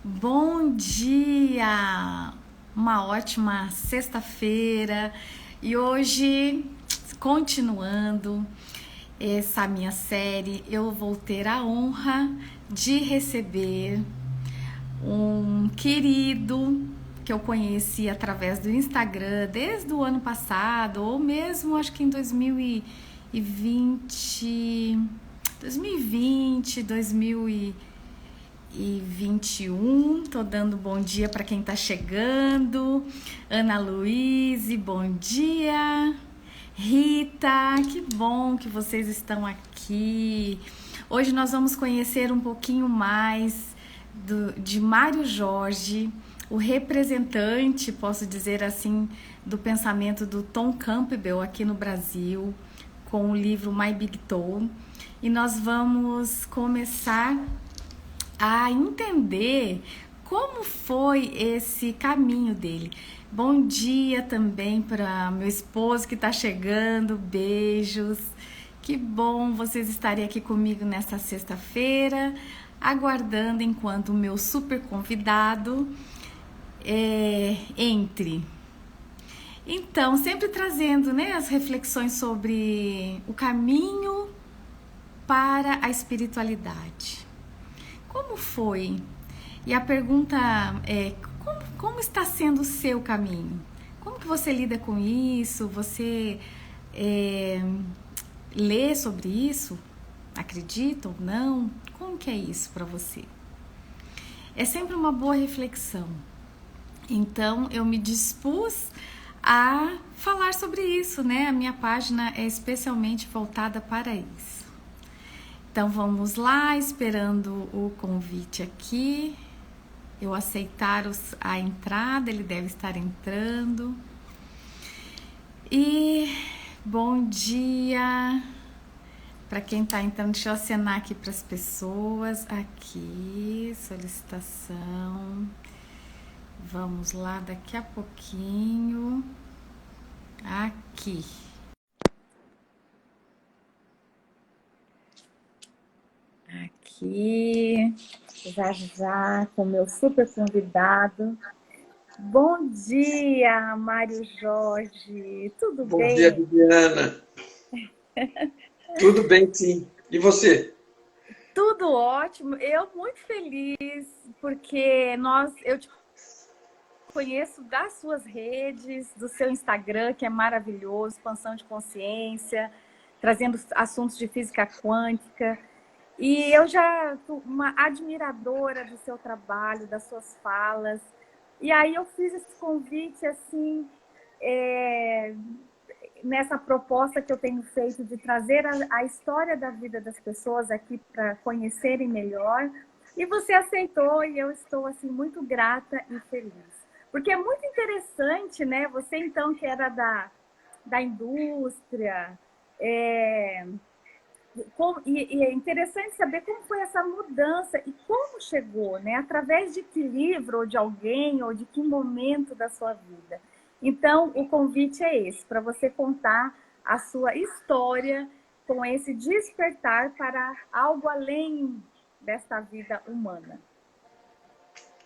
Bom dia! Uma ótima sexta-feira e hoje, continuando essa minha série, eu vou ter a honra de receber um querido que eu conheci através do Instagram desde o ano passado, ou mesmo acho que em 2020, 2021. Tô dando bom dia para quem tá chegando. Ana Luíse, bom dia. Rita, que bom que vocês estão aqui. Hoje nós vamos conhecer um pouquinho mais de Mário Jorge, o representante, posso dizer assim, do pensamento do Tom Campbell aqui no Brasil, com o livro My Big Toe. E nós vamos começar a entender como foi esse caminho dele. Bom dia também para meu esposo que está chegando, beijos. Que bom vocês estarem aqui comigo nesta sexta-feira, aguardando enquanto o meu super convidado entre. Então, sempre trazendo, né, as reflexões sobre o caminho para a espiritualidade. Como foi? E a pergunta é, como está sendo o seu caminho? Como que você lida com isso? Você lê sobre isso? Acredita ou não? Como que é isso para você? É sempre uma boa reflexão. Então, eu me dispus a falar sobre isso, né? A minha página é especialmente voltada para isso. Então vamos lá, esperando o convite aqui. Eu aceitar a entrada, ele deve estar entrando. E bom dia para quem está entrando. Deixa eu acenar aqui para as pessoas. Aqui, solicitação. Vamos lá, daqui a pouquinho. Aqui. Aqui, já, com o meu super convidado. Bom dia, Mário Jorge. Tudo Bom dia, bem? Viviana. Tudo bem, sim. E você? Tudo ótimo. Eu muito feliz porque eu te conheço das suas redes, do seu Instagram, que é maravilhoso, expansão de consciência, trazendo assuntos de física quântica. E eu já sou uma admiradora do seu trabalho, das suas falas. E aí eu fiz esse convite assim, nessa proposta que eu tenho feito de trazer a história da vida das pessoas aqui para conhecerem melhor. E você aceitou e eu estou assim muito grata e feliz. Porque é muito interessante, né? Você então que era da indústria, e é interessante saber como foi essa mudança e como chegou, né? Através de que livro, ou de alguém, ou de que momento da sua vida. Então, o convite é esse, para você contar a sua história com esse despertar para algo além desta vida humana.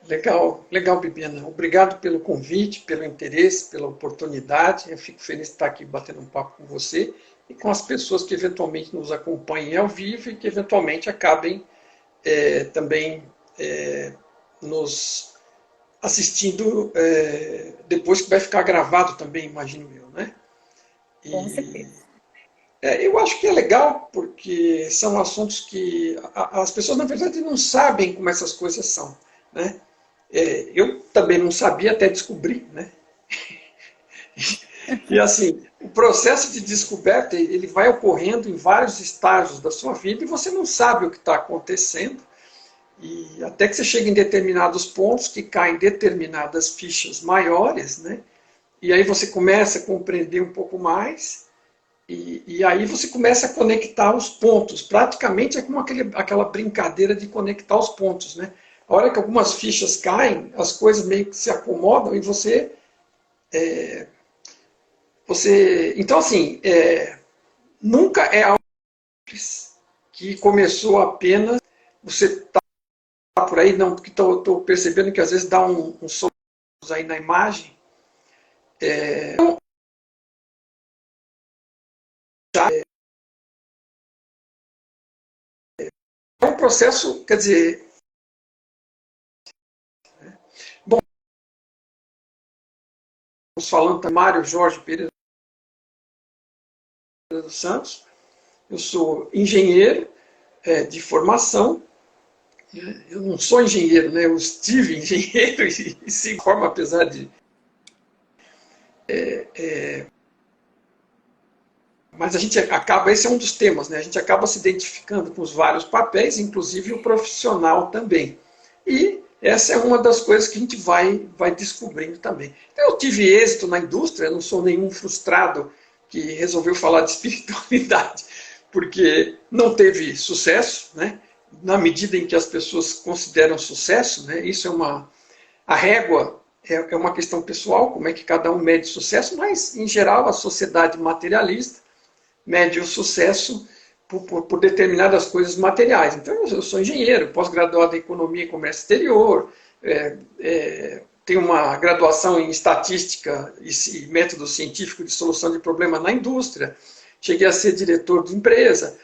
Legal, legal, Bibiana. Obrigado pelo convite, pelo interesse, pela oportunidade. Eu fico feliz de estar aqui batendo um papo com você e com as pessoas que eventualmente nos acompanhem ao vivo e que eventualmente acabem também nos assistindo depois que vai ficar gravado também, imagino eu, né? Com E certeza. eu acho que é legal porque são assuntos que as pessoas, na verdade, não sabem como essas coisas são, né? Eu também não sabia até descobrir, né? E assim, o processo de descoberta ele vai ocorrendo em vários estágios da sua vida e você não sabe o que está acontecendo. E até que você chega em determinados pontos que caem determinadas fichas maiores, né? E aí você começa a compreender um pouco mais e aí você começa a conectar os pontos. Praticamente é como aquela brincadeira de conectar os pontos, né? A hora que algumas fichas caem, as coisas meio que se acomodam e então assim, nunca é algo que começou apenas você tá por aí, não, porque estou percebendo que às vezes dá um som aí na imagem. Então, é um processo, quer dizer, bom, estamos falando também Mário Jorge Pereira dos Santos, eu sou engenheiro de formação, eu não sou engenheiro, né? Eu estive engenheiro e se forma, apesar de... mas a gente acaba, esse é um dos temas, né? A gente acaba se identificando com os vários papéis, inclusive o profissional também. E essa é uma das coisas que a gente vai descobrindo também. Então, eu tive êxito na indústria, eu não sou nenhum frustrado que resolveu falar de espiritualidade, porque não teve sucesso, né? Na medida em que as pessoas consideram sucesso, né? Isso é a régua é uma questão pessoal, como é que cada um mede sucesso, mas, em geral, a sociedade materialista mede o sucesso por determinadas coisas materiais. Então, eu sou engenheiro, pós-graduado em Economia e Comércio Exterior, tenho uma graduação em Estatística e Método Científico de Solução de Problemas na Indústria, cheguei a ser diretor de empresa,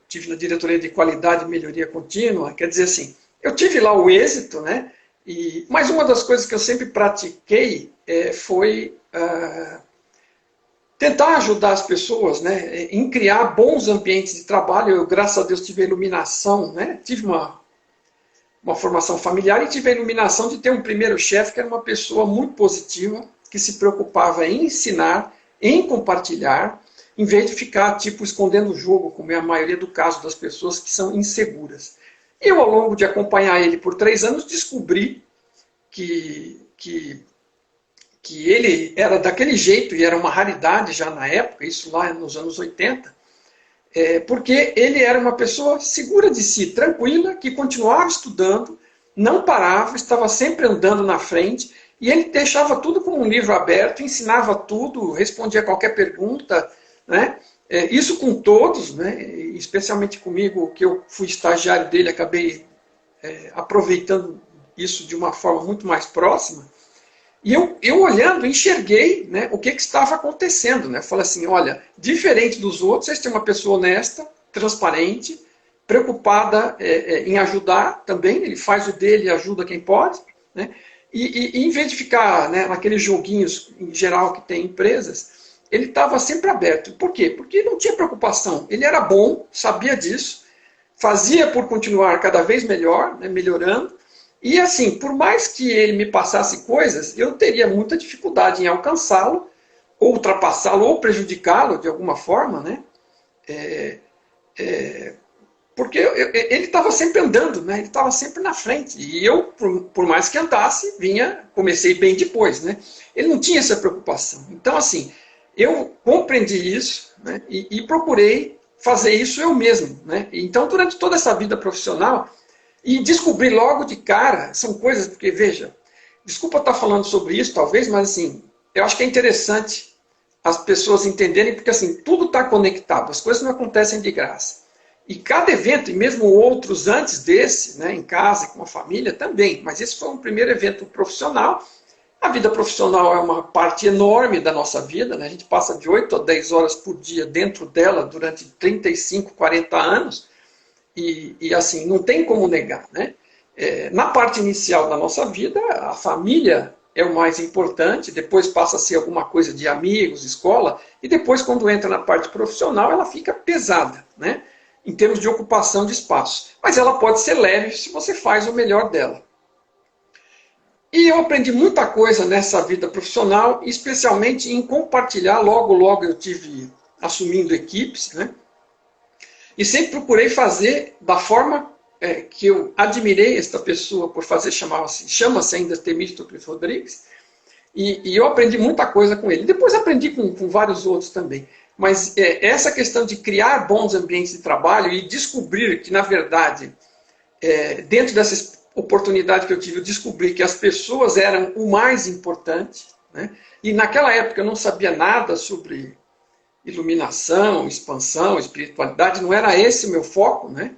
tive na diretoria de Qualidade e Melhoria Contínua, quer dizer assim, eu tive lá o êxito, né? Mas uma das coisas que eu sempre pratiquei foi tentar ajudar as pessoas, né, em criar bons ambientes de trabalho. Eu, graças a Deus, tive a iluminação, né, tive uma formação familiar e tive a iluminação de ter um primeiro chefe que era uma pessoa muito positiva, que se preocupava em ensinar, em compartilhar, em vez de ficar tipo escondendo o jogo, como é a maioria do caso das pessoas que são inseguras. E eu, ao longo de acompanhar ele por 3 anos, descobri que ele era daquele jeito, e era uma raridade já na época, isso lá nos anos 80, porque ele era uma pessoa segura de si, tranquila, que continuava estudando, não parava, estava sempre andando na frente, e ele deixava tudo como um livro aberto, ensinava tudo, respondia qualquer pergunta, né? Isso com todos, né? Especialmente comigo, que eu fui estagiário dele, acabei aproveitando isso de uma forma muito mais próxima. E eu olhando, enxerguei, né, o que estava acontecendo. Né? Falei assim, olha, diferente dos outros, vocês têm uma pessoa honesta, transparente, preocupada em ajudar também, ele faz o dele e ajuda quem pode. Né? E em vez de ficar, né, naqueles joguinhos em geral que tem empresas, ele estava sempre aberto. Por quê? Porque não tinha preocupação. Ele era bom, sabia disso, fazia por continuar cada vez melhor, né, melhorando. E assim, por mais que ele me passasse coisas, eu teria muita dificuldade em alcançá-lo, ou ultrapassá-lo, ou prejudicá-lo de alguma forma, né? Porque ele estava sempre andando, né? Ele estava sempre na frente. E eu, por mais que andasse, comecei bem depois, né? Ele não tinha essa preocupação. Então, assim, eu compreendi isso, né? E procurei fazer isso eu mesmo, né? Então, durante toda essa vida profissional, e descobri logo de cara, são coisas, porque veja, desculpa estar falando sobre isso talvez, mas assim, eu acho que é interessante as pessoas entenderem, porque assim, tudo está conectado, as coisas não acontecem de graça. E cada evento, e mesmo outros antes desse, né, em casa, com a família também, mas esse foi um primeiro evento profissional. A vida profissional é uma parte enorme da nossa vida, né? A gente passa de 8 a 10 horas por dia dentro dela durante 35, 40 anos, e assim, não tem como negar, né? Na parte inicial da nossa vida, a família é o mais importante, depois passa a ser alguma coisa de amigos, escola, e depois, quando entra na parte profissional, ela fica pesada, né? Em termos de ocupação de espaço. Mas ela pode ser leve se você faz o melhor dela. E eu aprendi muita coisa nessa vida profissional, especialmente em compartilhar. Logo eu tive assumindo equipes, né? E sempre procurei fazer da forma que eu admirei esta pessoa por fazer, chama-se ainda Temístocles Rodrigues, e eu aprendi muita coisa com ele. Depois aprendi com vários outros também. Mas essa questão de criar bons ambientes de trabalho e descobrir que, na verdade, dentro dessa oportunidade que eu tive, eu descobri que as pessoas eram o mais importante, né? E naquela época eu não sabia nada sobre iluminação, expansão, espiritualidade, não era esse o meu foco, né?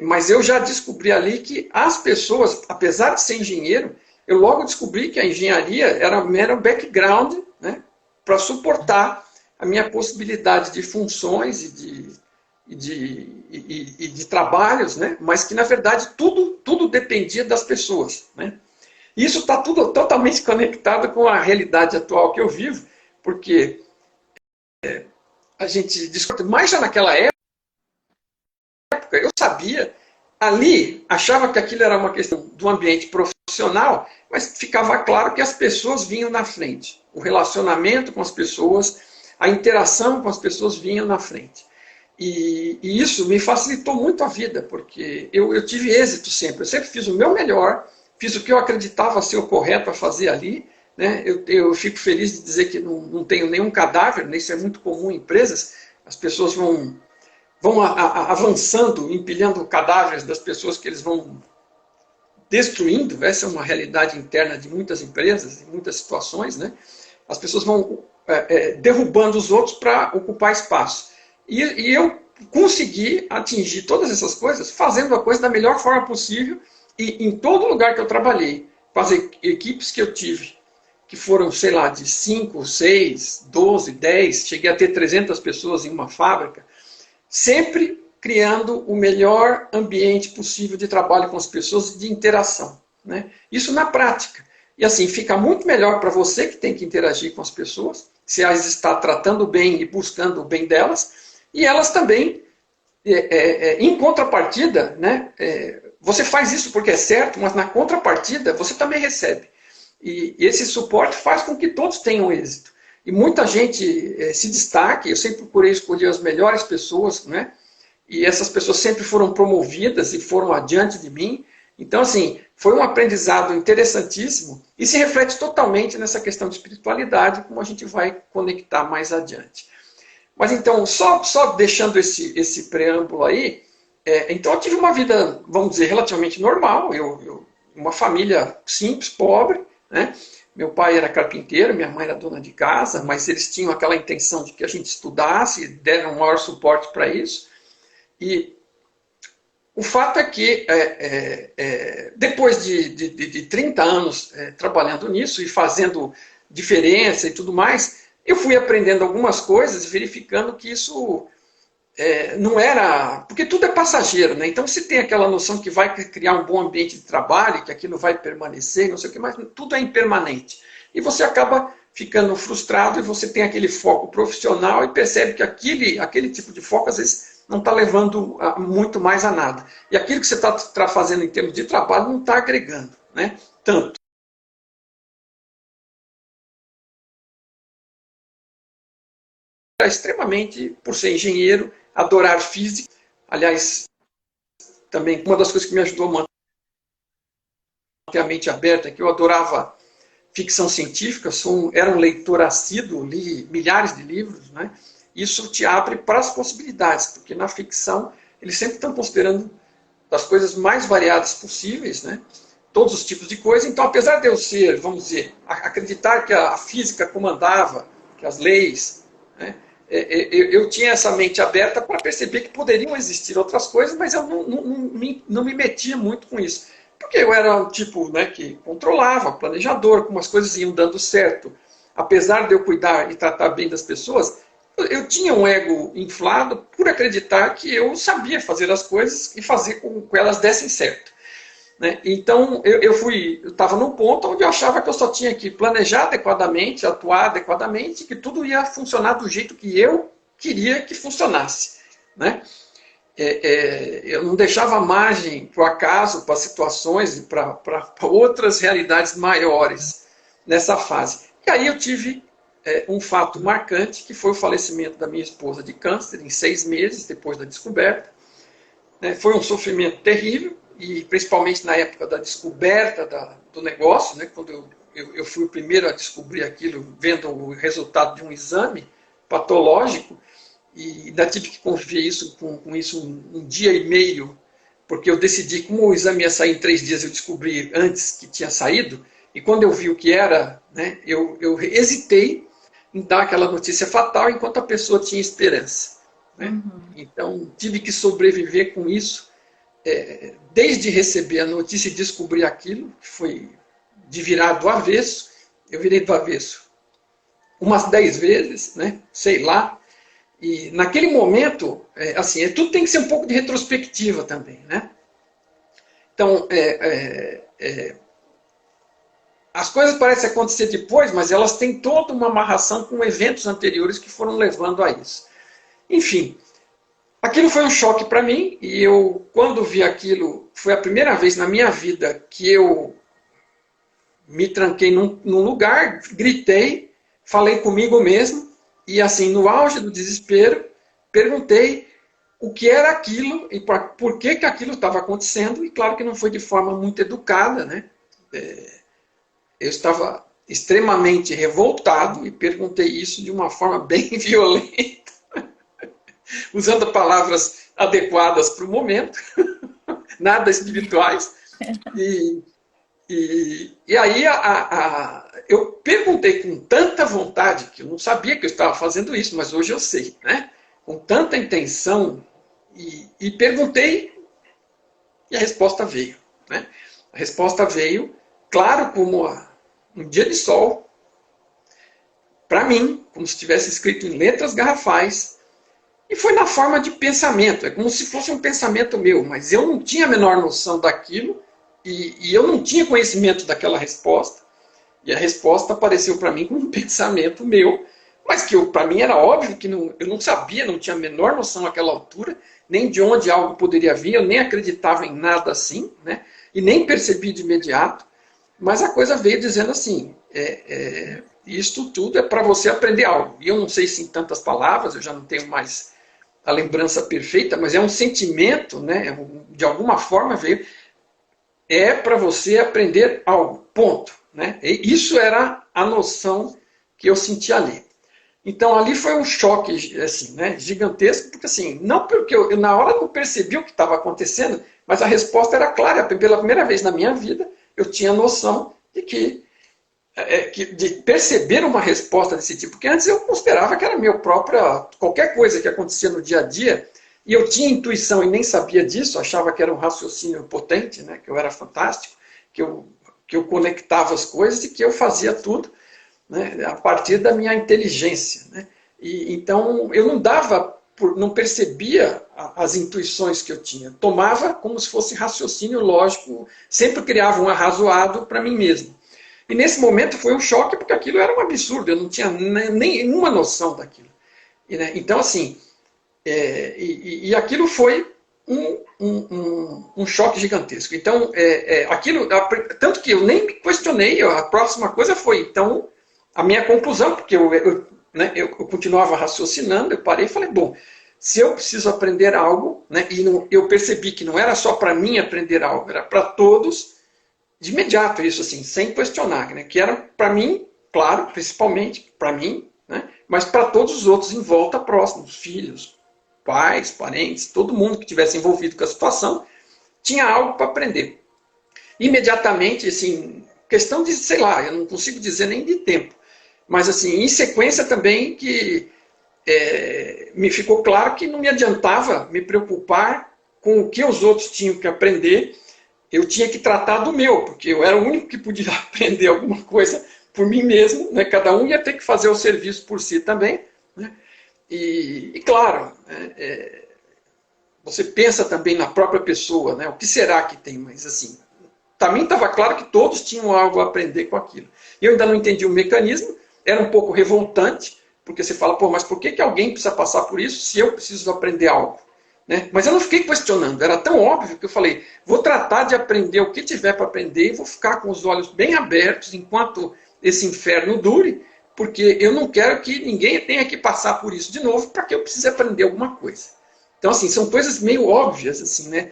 Mas eu já descobri ali que as pessoas, apesar de ser engenheiro, eu logo descobri que a engenharia era mero background, né, para suportar a minha possibilidade de funções e de trabalhos, né, mas que, na verdade, tudo dependia das pessoas. Né. Isso está tudo totalmente conectado com a realidade atual que eu vivo, porque a gente discute, mas já naquela época, eu sabia, ali, achava que aquilo era uma questão do ambiente profissional, mas ficava claro que as pessoas vinham na frente. O relacionamento com as pessoas, a interação com as pessoas vinham na frente. E isso me facilitou muito a vida, porque eu tive êxito sempre. Eu sempre fiz o meu melhor, fiz o que eu acreditava ser o correto a fazer ali. Né? Eu fico feliz de dizer que não tenho nenhum cadáver, né? Isso é muito comum em empresas. As pessoas vão avançando, empilhando cadáveres das pessoas que eles vão destruindo. Essa é uma realidade interna de muitas empresas, em muitas situações. Né? As pessoas vão derrubando os outros para ocupar espaço. E eu consegui atingir todas essas coisas fazendo a coisa da melhor forma possível e em todo lugar que eu trabalhei, com as equipes que eu tive, que foram, sei lá, de 5, 6, 12, 10, cheguei a ter 300 pessoas em uma fábrica, sempre criando o melhor ambiente possível de trabalho com as pessoas e de interação. Né? Isso na prática. E assim, fica muito melhor para você que tem que interagir com as pessoas, se as está tratando bem e buscando o bem delas, e elas também, em contrapartida, né, você faz isso porque é certo, mas na contrapartida você também recebe. E esse suporte faz com que todos tenham êxito. E muita gente se destaque, eu sempre procurei escolher as melhores pessoas, né? E essas pessoas sempre foram promovidas e foram adiante de mim. Então, assim, foi um aprendizado interessantíssimo e se reflete totalmente nessa questão de espiritualidade, como a gente vai conectar mais adiante. Mas então, só deixando esse preâmbulo aí, então eu tive uma vida, vamos dizer, relativamente normal, uma família simples, pobre, né? Meu pai era carpinteiro, minha mãe era dona de casa, mas eles tinham aquela intenção de que a gente estudasse, deram um maior suporte para isso. E o fato é que, depois de 30 anos trabalhando nisso e fazendo diferença e tudo mais, eu fui aprendendo algumas coisas e verificando que isso não era... Porque tudo é passageiro, né? Então você tem aquela noção que vai criar um bom ambiente de trabalho, que aquilo vai permanecer, não sei o que, mas tudo é impermanente. E você acaba ficando frustrado e você tem aquele foco profissional e percebe que aquele tipo de foco, às vezes, não está levando muito mais a nada. E aquilo que você está fazendo em termos de trabalho não está agregando, né? Tanto. Extremamente, por ser engenheiro, adorar física. Aliás, também uma das coisas que me ajudou a manter a mente aberta é que eu adorava ficção científica, era um leitor assíduo, li milhares de livros, né? Isso te abre para as possibilidades, porque na ficção eles sempre estão considerando das coisas mais variadas possíveis, né? Todos os tipos de coisa. Então, apesar de eu ser, vamos dizer, acreditar que a física comandava, que as leis, né? Eu tinha essa mente aberta para perceber que poderiam existir outras coisas, mas eu não me metia muito com isso. Porque eu era um tipo, né, que controlava, planejador, como as coisas iam dando certo. Apesar de eu cuidar e tratar bem das pessoas, eu tinha um ego inflado por acreditar que eu sabia fazer as coisas e fazer com que elas dessem certo. Né? Então, eu estava num ponto onde eu achava que eu só tinha que planejar adequadamente, atuar adequadamente, que tudo ia funcionar do jeito que eu queria que funcionasse. Né? Eu não deixava margem para o acaso, para situações e para outras realidades maiores nessa fase. E aí eu tive um fato marcante, que foi o falecimento da minha esposa de câncer, em 6 meses depois da descoberta. Foi um sofrimento terrível, e principalmente na época da descoberta do negócio, né, quando eu fui o primeiro a descobrir aquilo, vendo o resultado de um exame patológico, e ainda tive que conviver com isso um dia e meio, porque eu decidi, como o exame ia sair em 3 dias, eu descobri antes que tinha saído, e quando eu vi o que era, né, eu hesitei em dar aquela notícia fatal enquanto a pessoa tinha esperança. Né? Então, tive que sobreviver com isso, desde receber a notícia e descobrir aquilo, que foi de virar do avesso, eu virei do avesso umas 10 vezes, né? Sei lá. E naquele momento, assim, tudo tem que ser um pouco de retrospectiva também, né? Então, as coisas parecem acontecer depois, mas elas têm toda uma amarração com eventos anteriores que foram levando a isso. Enfim, aquilo foi um choque para mim, e eu, quando vi aquilo, foi a primeira vez na minha vida que eu me tranquei num lugar, gritei, falei comigo mesmo, e assim, no auge do desespero, perguntei o que era aquilo e por que aquilo estava acontecendo, e claro que não foi de forma muito educada, né? Eu estava extremamente revoltado e perguntei isso de uma forma bem violenta, usando palavras adequadas para o momento, nada espirituais. E aí eu perguntei com tanta vontade, que eu não sabia que eu estava fazendo isso, mas hoje eu sei, né? Com tanta intenção, e perguntei, e a resposta veio, né? A resposta veio, claro, como um dia de sol, para mim, como se tivesse escrito em letras garrafais, e foi na forma de pensamento, é como se fosse um pensamento meu, mas eu não tinha a menor noção daquilo, e eu não tinha conhecimento daquela resposta, e a resposta apareceu para mim como um pensamento meu, mas que para mim era óbvio que eu não sabia, não tinha a menor noção naquela altura, nem de onde algo poderia vir, eu nem acreditava em nada assim, né? E nem percebi de imediato, mas a coisa veio dizendo assim, isto tudo é para você aprender algo. E eu não sei se em tantas palavras, eu já não tenho mais a lembrança perfeita, mas é um sentimento, né? De alguma forma veio, para você aprender algo, ponto. Né? E isso era a noção que eu senti ali. Então ali foi um choque assim, né, gigantesco, porque assim, não porque eu na hora não percebi o que estava acontecendo, mas a resposta era clara. Pela primeira vez na minha vida, eu tinha noção de perceber uma resposta desse tipo, porque antes eu considerava que era meu próprio, qualquer coisa que acontecia no dia a dia, e eu tinha intuição e nem sabia disso, achava que era um raciocínio potente, né, que eu era fantástico, que eu conectava as coisas e que eu fazia tudo, né, a partir da minha inteligência. Né? Então eu não percebia as intuições que eu tinha. Tomava como se fosse raciocínio lógico, sempre criava um arrazoado para mim mesmo. E nesse momento foi um choque, porque aquilo era um absurdo, eu não tinha nenhuma noção daquilo. Então, assim, aquilo foi um choque gigantesco. Então, aquilo, tanto que eu nem me questionei, a próxima coisa foi, então, a minha conclusão, porque eu continuava raciocinando, eu parei e falei, bom, se eu preciso aprender algo, né, e eu percebi que não era só para mim aprender algo, era para todos, de imediato isso, assim, sem questionar, né, que era para mim, claro, principalmente para mim, né, mas para todos os outros em volta próximos, filhos, pais, parentes, todo mundo que tivesse envolvido com a situação, tinha algo para aprender. Imediatamente, assim, questão de, sei lá, eu não consigo dizer nem de tempo, mas assim, em sequência também que me ficou claro que não me adiantava me preocupar com o que os outros tinham que aprender, eu tinha que tratar do meu, porque eu era o único que podia aprender alguma coisa por mim mesmo, né? Cada um ia ter que fazer o serviço por si também, né? E claro, você pensa também na própria pessoa, né? O que será que tem, mas assim, também estava claro que todos tinham algo a aprender com aquilo. Eu ainda não entendi o mecanismo, era um pouco revoltante, porque você fala, pô, mas por que alguém precisa passar por isso se eu preciso aprender algo? Né? Mas eu não fiquei questionando, era tão óbvio que eu falei, vou tratar de aprender o que tiver para aprender e vou ficar com os olhos bem abertos enquanto esse inferno dure, porque eu não quero que ninguém tenha que passar por isso de novo para que eu precise aprender alguma coisa. Então, assim, são coisas meio óbvias, assim, né?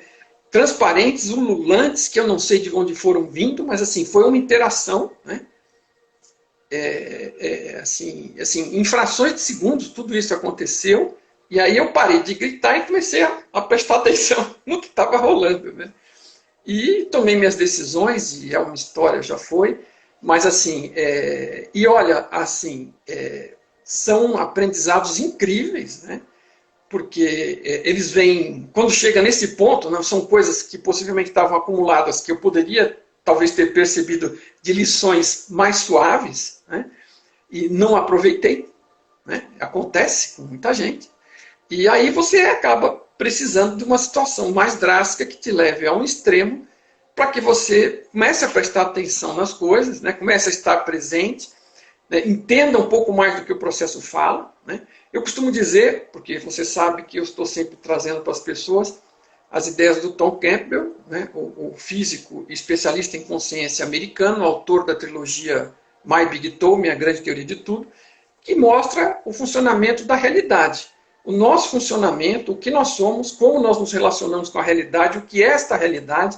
Transparentes, ululantes, que eu não sei de onde foram vindo, mas assim, foi uma interação, né? Assim, em frações de segundos, tudo isso aconteceu, e aí eu parei de gritar e comecei a prestar atenção no que estava rolando, né? E tomei minhas decisões, e é uma história, já foi, mas assim, e olha, assim, são aprendizados incríveis, né? porque eles vêm, quando chega nesse ponto, né, são coisas que possivelmente estavam acumuladas, que eu poderia talvez ter percebido de lições mais suaves, né, e não aproveitei, né, acontece com muita gente, e aí você acaba precisando de uma situação mais drástica que te leve a um extremo, para que você comece a prestar atenção nas coisas, né, comece a estar presente, né, entenda um pouco mais do que o processo fala, né. Eu costumo dizer, porque você sabe que eu estou sempre trazendo para as pessoas as ideias do Tom Campbell, né, o físico e especialista em consciência americano, autor da trilogia My Big Toe, Minha Grande Teoria de Tudo, que mostra o funcionamento da realidade. O nosso funcionamento, o que nós somos, como nós nos relacionamos com a realidade, o que é esta realidade,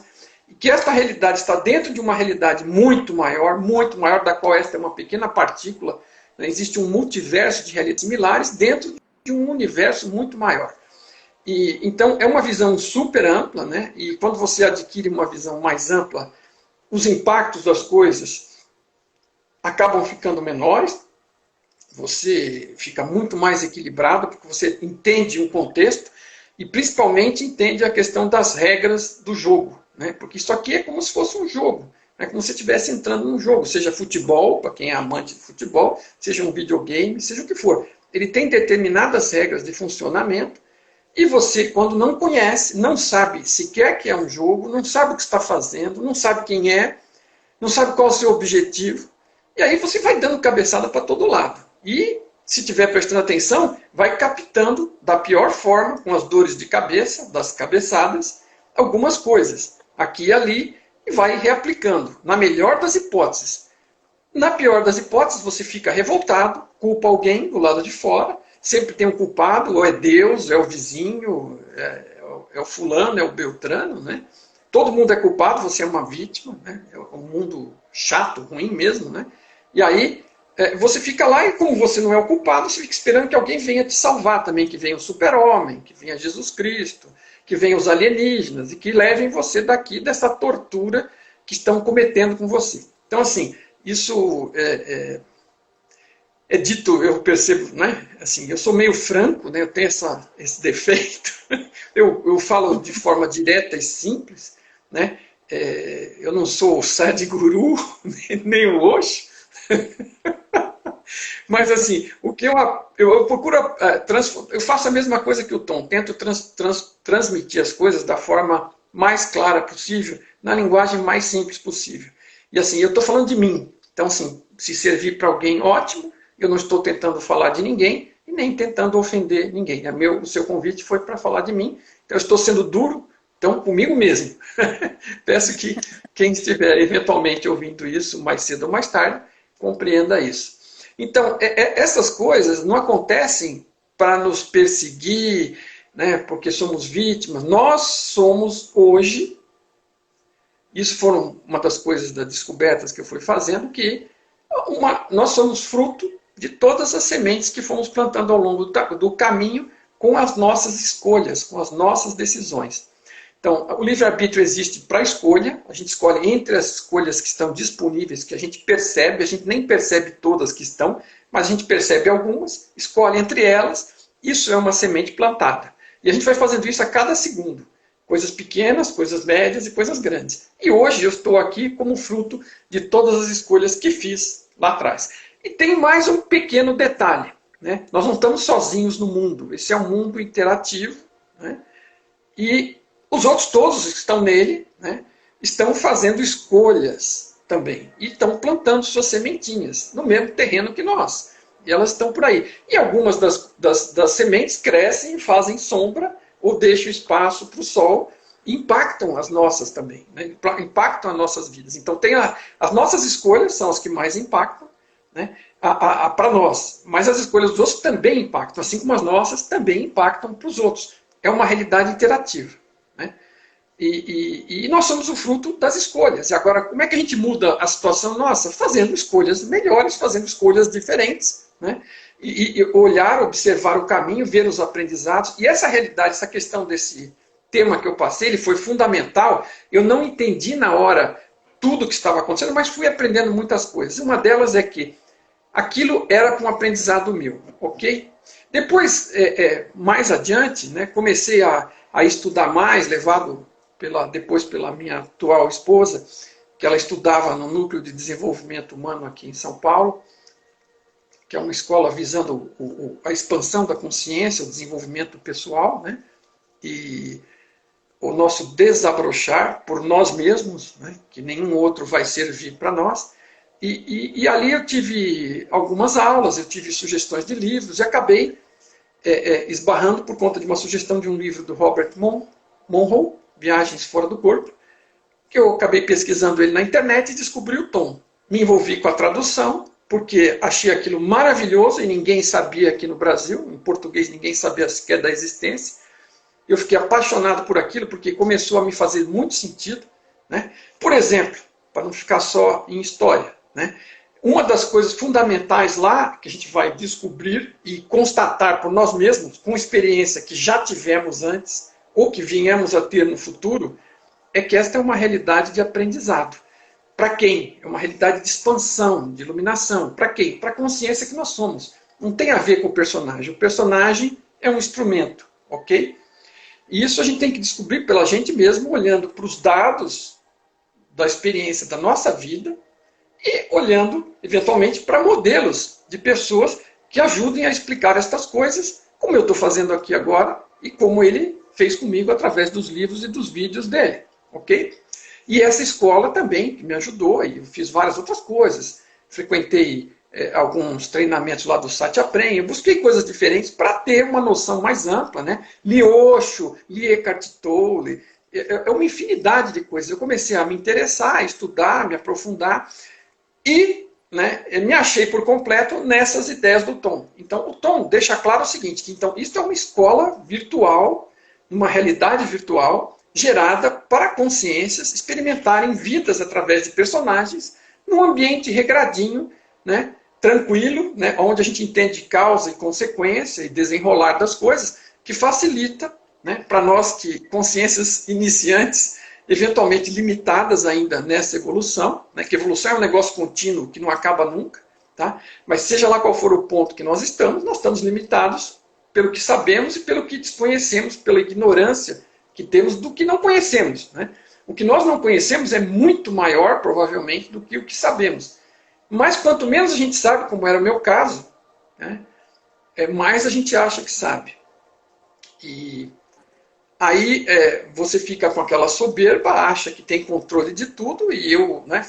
e que esta realidade está dentro de uma realidade muito maior, da qual esta é uma pequena partícula. Existe um multiverso de realidades similares dentro de um universo muito maior. E, então, é uma visão super ampla, né? E quando você adquire uma visão mais ampla, os impactos das coisas acabam ficando menores, você fica muito mais equilibrado, porque você entende um contexto e, principalmente, entende a questão das regras do jogo, né? Porque isso aqui é como se fosse um jogo. É como se você estivesse entrando num jogo, seja futebol, para quem é amante de futebol, seja um videogame, seja o que for. Ele tem determinadas regras de funcionamento e você, quando não conhece, não sabe sequer que é um jogo, não sabe o que está fazendo, não sabe quem é, não sabe qual é o seu objetivo, e aí você vai dando cabeçada para todo lado. E, se estiver prestando atenção, vai captando da pior forma, com as dores de cabeça, das cabeçadas, algumas coisas, aqui e ali, e vai reaplicando, na melhor das hipóteses. Na pior das hipóteses, você fica revoltado, culpa alguém do lado de fora, sempre tem um culpado, ou é Deus, é o vizinho, é o fulano, é o beltrano, né? Todo mundo é culpado, você é uma vítima, né? É um mundo chato, ruim mesmo, né? E aí, você fica lá e como você não é o culpado, você fica esperando que alguém venha te salvar também, que venha o super-homem, que venha Jesus Cristo, que venham os alienígenas e que levem você daqui dessa tortura que estão cometendo com você. Então, assim, isso é dito, eu percebo, né? Assim, eu sou meio franco, né? Eu tenho esse defeito. Eu falo de forma direta e simples, né? Eu não sou o Sadhguru, nem o Osho. Mas assim, o que eu procuro, eu faço a mesma coisa que o Tom, tento transmitir as coisas da forma mais clara possível, na linguagem mais simples possível. E assim, eu estou falando de mim, então assim, se servir para alguém, ótimo, eu não estou tentando falar de ninguém e nem tentando ofender ninguém. O seu convite foi para falar de mim, então eu estou sendo duro, então comigo mesmo. Peço que quem estiver eventualmente ouvindo isso, mais cedo ou mais tarde, compreenda isso. Então, essas coisas não acontecem para nos perseguir, né, porque somos vítimas. Nós somos hoje, isso foram uma das coisas das descobertas que eu fui fazendo, que nós somos fruto de todas as sementes que fomos plantando ao longo do caminho com as nossas escolhas, com as nossas decisões. Então, o livre-arbítrio existe para a escolha, a gente escolhe entre as escolhas que estão disponíveis, que a gente percebe, a gente nem percebe todas que estão, mas a gente percebe algumas, escolhe entre elas, isso é uma semente plantada. E a gente vai fazendo isso a cada segundo. Coisas pequenas, coisas médias e coisas grandes. E hoje eu estou aqui como fruto de todas as escolhas que fiz lá atrás. E tem mais um pequeno detalhe, né? Nós não estamos sozinhos no mundo, esse é um mundo interativo, né? E os outros todos que estão nele, né, estão fazendo escolhas também. E estão plantando suas sementinhas no mesmo terreno que nós. E elas estão por aí. E algumas das sementes crescem, fazem sombra, ou deixam espaço para o sol, e impactam as nossas também. Né, impactam as nossas vidas. Então, as nossas escolhas são as que mais impactam, né, para nós. Mas as escolhas dos outros também impactam, assim como as nossas também impactam para os outros. É uma realidade interativa. E nós somos o fruto das escolhas. E agora, como é que a gente muda a situação nossa? Fazendo escolhas melhores, fazendo escolhas diferentes, né? E olhar, observar o caminho, ver os aprendizados. E essa realidade, essa questão desse tema que eu passei, ele foi fundamental. Eu não entendi na hora tudo o que estava acontecendo, mas fui aprendendo muitas coisas. Uma delas é que aquilo era para um aprendizado meu, ok? Depois, mais adiante, né, comecei a estudar mais, levado depois pela minha atual esposa, que ela estudava no Núcleo de Desenvolvimento Humano aqui em São Paulo, que é uma escola visando a expansão da consciência, o desenvolvimento pessoal, né? E o nosso desabrochar por nós mesmos, né? Que nenhum outro vai servir para nós. E ali eu tive algumas aulas, eu tive sugestões de livros, e acabei esbarrando por conta de uma sugestão de um livro do Robert Monroe, Viagens Fora do Corpo, que eu acabei pesquisando ele na internet e descobri o tom. Me envolvi com a tradução, porque achei aquilo maravilhoso e ninguém sabia aqui no Brasil, em português ninguém sabia sequer da existência. Eu fiquei apaixonado por aquilo, porque começou a me fazer muito sentido, né? Por exemplo, para não ficar só em história, né? Uma das coisas fundamentais lá, que a gente vai descobrir e constatar por nós mesmos, com experiência que já tivemos antes, ou que viemos a ter no futuro, é que esta é uma realidade de aprendizado. Para quem? É uma realidade de expansão, de iluminação. Para quem? Para a consciência que nós somos. Não tem a ver com o personagem. O personagem é um instrumento, ok? E isso a gente tem que descobrir pela gente mesmo, olhando para os dados da experiência da nossa vida e olhando, eventualmente, para modelos de pessoas que ajudem a explicar estas coisas, como eu estou fazendo aqui agora e como ele fez comigo através dos livros e dos vídeos dele, ok? E essa escola também que me ajudou, e eu fiz várias outras coisas. Frequentei alguns treinamentos lá do Satyapren, eu busquei coisas diferentes para ter uma noção mais ampla, né? Li Osho, li Eckhart Tolle, é uma infinidade de coisas. Eu comecei a me interessar, a estudar, me aprofundar, e né, me achei por completo nessas ideias do Tom. Então, o Tom deixa claro o seguinte, que então, isso é uma escola virtual, uma realidade virtual, gerada para consciências experimentarem vidas através de personagens num ambiente regradinho, né, tranquilo, né, onde a gente entende causa e consequência e desenrolar das coisas, que facilita, né, para nós que consciências iniciantes, eventualmente limitadas ainda nessa evolução, né, que evolução é um negócio contínuo que não acaba nunca, tá? Mas seja lá qual for o ponto que nós estamos limitados pelo que sabemos e pelo que desconhecemos, pela ignorância que temos do que não conhecemos, né? O que nós não conhecemos é muito maior, provavelmente, do que o que sabemos. Mas quanto menos a gente sabe, como era o meu caso, né, mais a gente acha que sabe. E aí você fica com aquela soberba, acha que tem controle de tudo, e eu, né,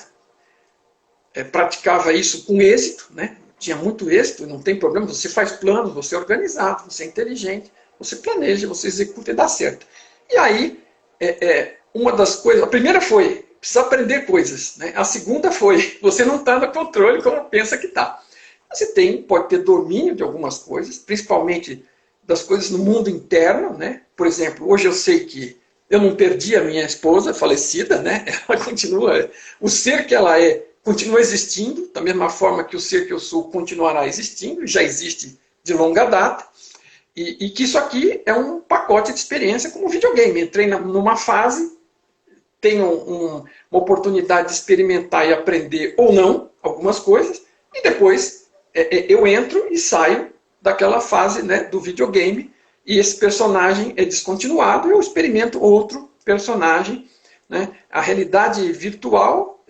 praticava isso com êxito, né? Tinha muito êxito, não tem problema, você faz planos, você é organizado, você é inteligente, você planeja, você executa e dá certo. E aí, uma das coisas, a primeira foi, precisa aprender coisas, né? A segunda foi, você não está no controle como pensa que está. Você pode ter domínio de algumas coisas, principalmente das coisas no mundo interno, né? Por exemplo, hoje eu sei que eu não perdi a minha esposa falecida, né? Ela continua, o ser que ela é, continua existindo, da mesma forma que o ser que eu sou continuará existindo, já existe de longa data. E que isso aqui é um pacote de experiência como videogame. Entrei numa fase, tenho uma oportunidade de experimentar e aprender ou não algumas coisas, e depois eu entro e saio daquela fase, né, do videogame, e esse personagem é descontinuado e eu experimento outro personagem, né? A realidade virtual,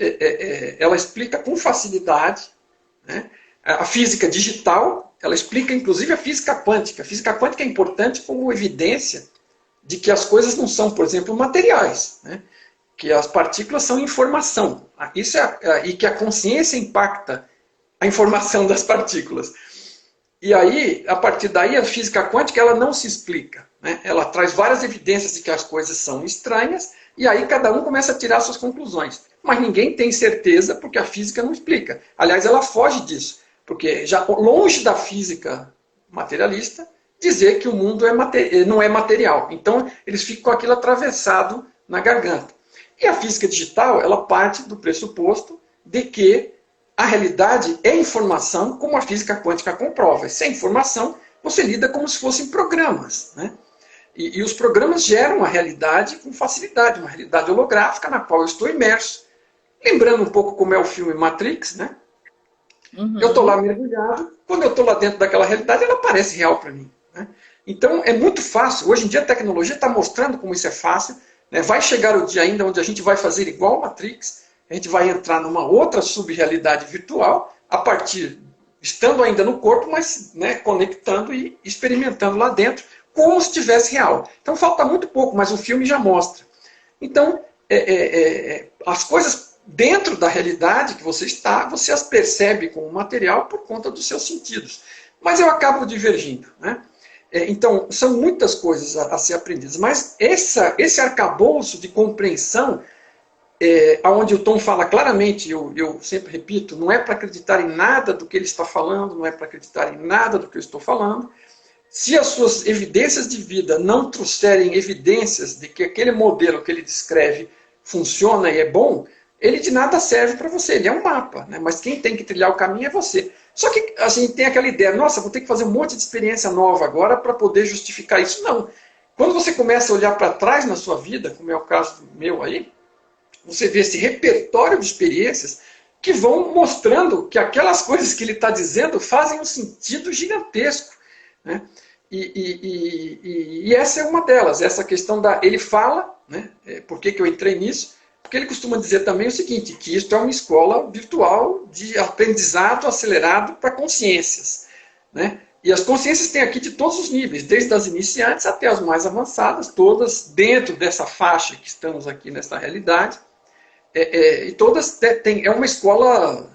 ela explica com facilidade, né? A física digital, ela explica inclusive a física quântica. A física quântica é importante como evidência de que as coisas não são, por exemplo, materiais, né? Que as partículas são informação. Isso e que a consciência impacta a informação das partículas. E aí, a partir daí, a física quântica ela não se explica, né? Ela traz várias evidências de que as coisas são estranhas, e aí cada um começa a tirar suas conclusões. Mas ninguém tem certeza, porque a física não explica. Aliás, ela foge disso. Porque já longe da física materialista, dizer que o mundo não é material. Então, eles ficam com aquilo atravessado na garganta. E a física digital, ela parte do pressuposto de que a realidade é informação, como a física quântica comprova. Se é informação, você lida como se fossem programas, né? E os programas geram a realidade com facilidade, uma realidade holográfica na qual eu estou imerso. Lembrando um pouco como é o filme Matrix, né? Eu estou lá Uhum. mergulhado, quando eu estou lá dentro daquela realidade, ela parece real para mim. Né? Então é muito fácil. Hoje em dia a tecnologia está mostrando como isso é fácil. Né? Vai chegar o dia ainda onde a gente vai fazer igual Matrix, a gente vai entrar numa outra subrealidade virtual, a partir, estando ainda no corpo, mas né, conectando e experimentando lá dentro, como se estivesse real. Então falta muito pouco, mas o filme já mostra. Então, as coisas dentro da realidade que você está, você as percebe como material por conta dos seus sentidos. Mas eu acabo divergindo. Né? Então, são muitas coisas a ser aprendidas. Mas esse arcabouço de compreensão, onde o Tom fala claramente, eu sempre repito, não é para acreditar em nada do que ele está falando, não é para acreditar em nada do que eu estou falando. Se as suas evidências de vida não trouxerem evidências de que aquele modelo que ele descreve funciona e é bom, ele de nada serve para você. Ele é um mapa, né? Mas quem tem que trilhar o caminho é você. Só que a gente tem aquela ideia, nossa, vou ter que fazer um monte de experiência nova agora para poder justificar isso. Não. Quando você começa a olhar para trás na sua vida, como é o caso meu aí, você vê esse repertório de experiências que vão mostrando que aquelas coisas que ele está dizendo fazem um sentido gigantesco. Né? E essa é uma delas, essa questão da... Ele fala, né? Por que eu entrei nisso? Porque ele costuma dizer também o seguinte, que isto é uma escola virtual de aprendizado acelerado para consciências. Né? E as consciências têm aqui de todos os níveis, desde as iniciantes até as mais avançadas, todas dentro dessa faixa que estamos aqui nessa realidade. E todas têm... É uma escola...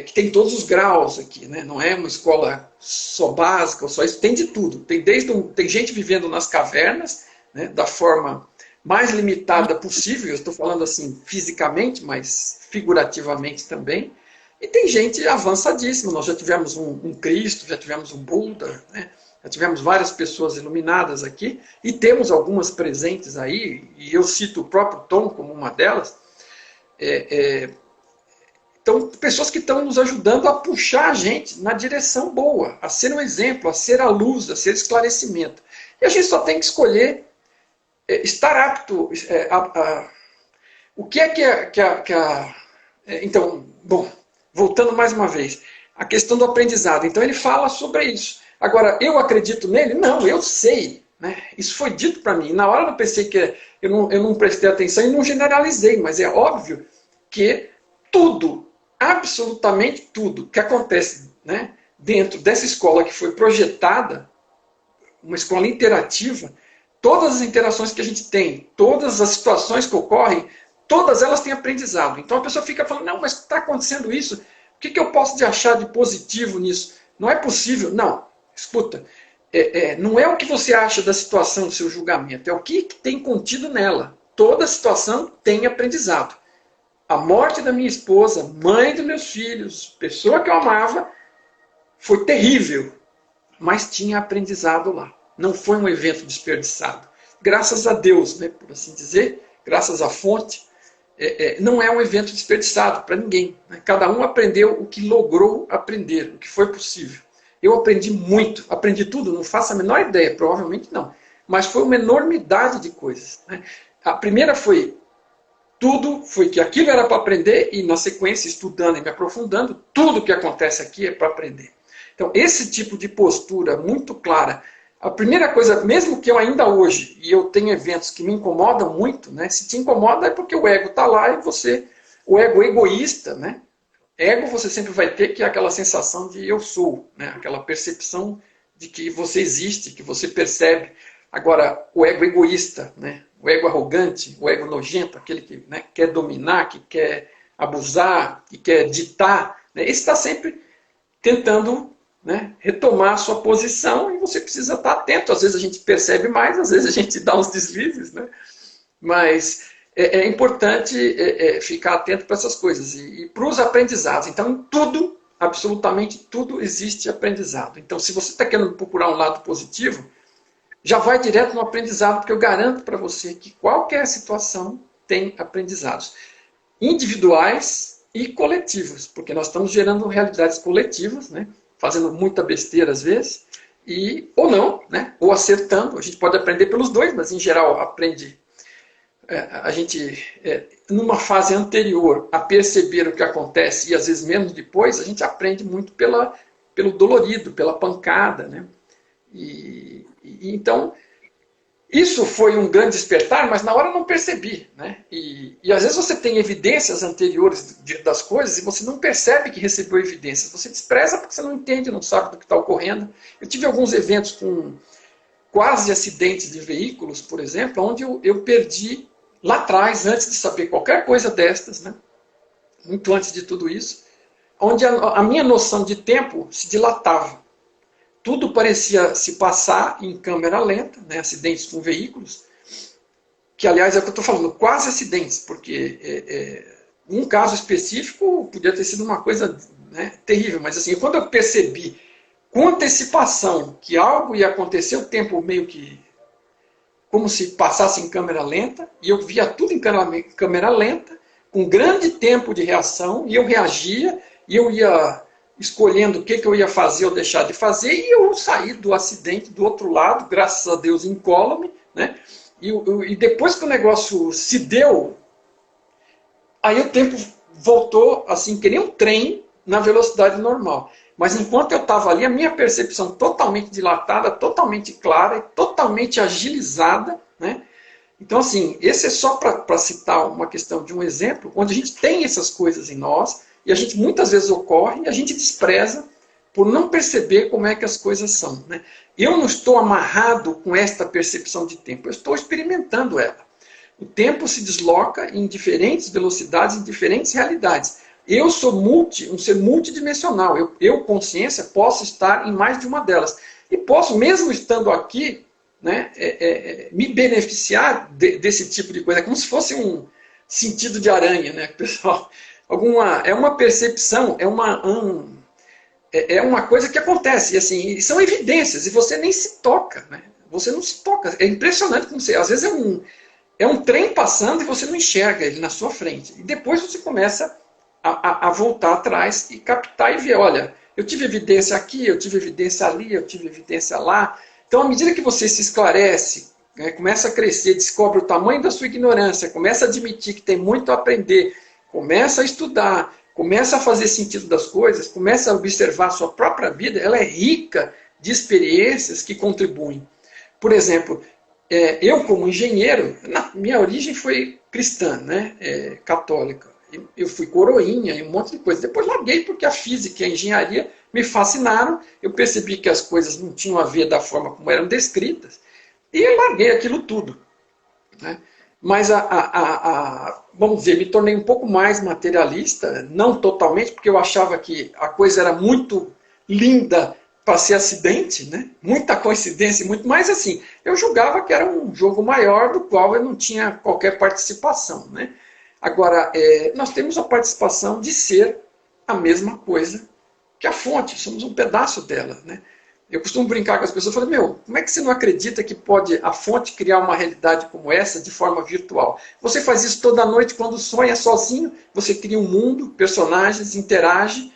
que tem todos os graus aqui, né? Não é uma escola só básica ou só isso, tem de tudo. Tem gente vivendo nas cavernas, né? Da forma mais limitada possível, eu estou falando assim fisicamente, mas figurativamente também. E tem gente avançadíssima, nós já tivemos um Cristo, já tivemos um Buda, né? Já tivemos várias pessoas iluminadas aqui, e temos algumas presentes aí, e eu cito o próprio Tom como uma delas. Então, pessoas que estão nos ajudando a puxar a gente na direção boa, a ser um exemplo, a ser a luz, a ser esclarecimento. E a gente só tem que escolher estar apto. O que é então, bom, voltando mais uma vez, a questão do aprendizado. Então, ele fala sobre isso. Agora, eu acredito nele? Não, eu sei. Né? Isso foi dito para mim. Na hora eu pensei que eu não prestei atenção e não generalizei, mas é óbvio que tudo, absolutamente tudo que acontece, né, dentro dessa escola que foi projetada, uma escola interativa, todas as interações que a gente tem, todas as situações que ocorrem, todas elas têm aprendizado. Então a pessoa fica falando, não, mas está acontecendo isso, o que eu posso achar de positivo nisso? Não é possível. Não, escuta, não é o que você acha da situação do seu julgamento, é o que tem contido nela. Toda situação tem aprendizado. A morte da minha esposa, mãe dos meus filhos, pessoa que eu amava, foi terrível, mas tinha aprendizado lá. Não foi um evento desperdiçado. Graças a Deus, né, por assim dizer, graças à fonte, não é um evento desperdiçado para ninguém. Né? Cada um aprendeu o que logrou aprender, o que foi possível. Eu aprendi muito, aprendi tudo, não faço a menor ideia, provavelmente não. Mas foi uma enormidade de coisas. Né? A primeira foi... Tudo foi que aquilo era para aprender e, na sequência, estudando e me aprofundando, tudo que acontece aqui é para aprender. Então, esse tipo de postura muito clara. A primeira coisa, mesmo que eu ainda hoje, e eu tenho eventos que me incomodam muito, né? Se te incomoda é porque o ego está lá e você, o ego egoísta, né? Ego você sempre vai ter, que é aquela sensação de eu sou, né? Aquela percepção de que você existe, que você percebe. Agora, o ego egoísta, né? O ego arrogante, o ego nojento, aquele que, né, quer dominar, que quer abusar, que quer ditar, né? Esse está sempre tentando, né, retomar a sua posição, e você precisa estar atento. Às vezes a gente percebe mais, às vezes a gente dá uns deslizes, né? Mas é importante ficar atento para essas coisas e para os aprendizados. Então, em tudo, absolutamente tudo, existe aprendizado. Então, se você está querendo procurar um lado positivo, já vai direto no aprendizado, porque eu garanto para você que qualquer situação tem aprendizados individuais e coletivos, porque nós estamos gerando realidades coletivas, né? Fazendo muita besteira às vezes, ou não, né? Ou acertando. A gente pode aprender pelos dois, mas em geral aprende a gente, numa fase anterior a perceber o que acontece, e às vezes menos depois, a gente aprende muito pelo dolorido, pela pancada, né? Então, isso foi um grande despertar, mas na hora eu não percebi, né? E às vezes você tem evidências anteriores das coisas e você não percebe que recebeu evidências. Você despreza porque você não entende, não sabe do que está ocorrendo. Eu tive alguns eventos com quase acidentes de veículos, por exemplo, onde eu perdi lá atrás, antes de saber qualquer coisa destas, né? Muito antes de tudo isso, onde a minha noção de tempo se dilatava. Tudo parecia se passar em câmera lenta, né? Acidentes com veículos, que aliás é o que eu estou falando, quase acidentes, porque um caso específico podia ter sido uma coisa, né, terrível, mas assim, quando eu percebi com antecipação que algo ia acontecer, o tempo meio que como se passasse em câmera lenta, e eu via tudo em câmera lenta, com grande tempo de reação, e eu reagia, e eu ia escolhendo o que eu ia fazer ou deixar de fazer, e eu saí do acidente do outro lado, graças a Deus, incólume, né? E depois que o negócio se deu, aí o tempo voltou assim, que nem um trem na velocidade normal. Mas enquanto eu estava ali, a minha percepção totalmente dilatada, totalmente clara, totalmente agilizada, né? Então, assim, esse é só para citar uma questão de um exemplo, onde a gente tem essas coisas em nós, e a gente muitas vezes ocorre, e a gente despreza por não perceber como é que as coisas são, né? Eu não estou amarrado com esta percepção de tempo, eu estou experimentando ela. O tempo se desloca em diferentes velocidades, em diferentes realidades. Eu sou um ser multidimensional. Eu, consciência, posso estar em mais de uma delas. E posso, mesmo estando aqui, né, me beneficiar desse tipo de coisa. É como se fosse um sentido de aranha, né, pessoal? É uma percepção, é uma coisa que acontece. E, assim, e são evidências, e você nem se toca. Né? Você não se toca. É impressionante como você... Às vezes é um trem passando e você não enxerga ele na sua frente. E depois você começa a voltar atrás e captar e ver, olha, eu tive evidência aqui, eu tive evidência ali, eu tive evidência lá. Então, à medida que você se esclarece, né, começa a crescer, descobre o tamanho da sua ignorância, começa a admitir que tem muito a aprender, começa a estudar, começa a fazer sentido das coisas, começa a observar a sua própria vida, ela é rica de experiências que contribuem. Por exemplo, eu como engenheiro, minha origem foi cristã, né, católica. Eu fui coroinha e um monte de coisa. Depois larguei porque a física e a engenharia me fascinaram. Eu percebi que as coisas não tinham a ver da forma como eram descritas. E eu larguei aquilo tudo. Né? Mas, vamos dizer, me tornei um pouco mais materialista. Não totalmente, porque eu achava que a coisa era muito linda para ser acidente. Né? Muita coincidência, muito mais assim. Eu julgava que era um jogo maior do qual eu não tinha qualquer participação. Né? Agora, nós temos a participação de ser a mesma coisa que a fonte, somos um pedaço dela. Né? Eu costumo brincar com as pessoas, eu falo, como é que você não acredita que pode a fonte criar uma realidade como essa de forma virtual? Você faz isso toda noite quando sonha sozinho, você cria um mundo, personagens, interage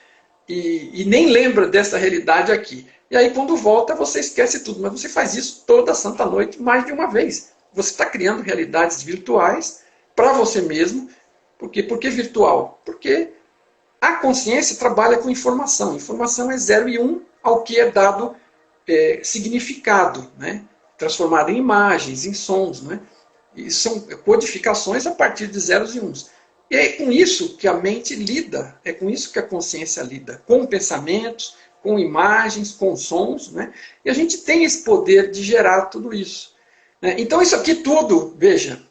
e nem lembra dessa realidade aqui. E aí quando volta você esquece tudo, mas você faz isso toda santa noite mais de uma vez. Você está criando realidades virtuais para você mesmo. Por quê? Por que virtual? Porque a consciência trabalha com informação. Informação é 0 e 1 ao que é dado significado, né? Transformado em imagens, em sons. Né? E são codificações a partir de zeros e uns. E é com isso que a mente lida, é com isso que a consciência lida, com pensamentos, com imagens, com sons. Né? E a gente tem esse poder de gerar tudo isso. Né? Então isso aqui tudo, veja,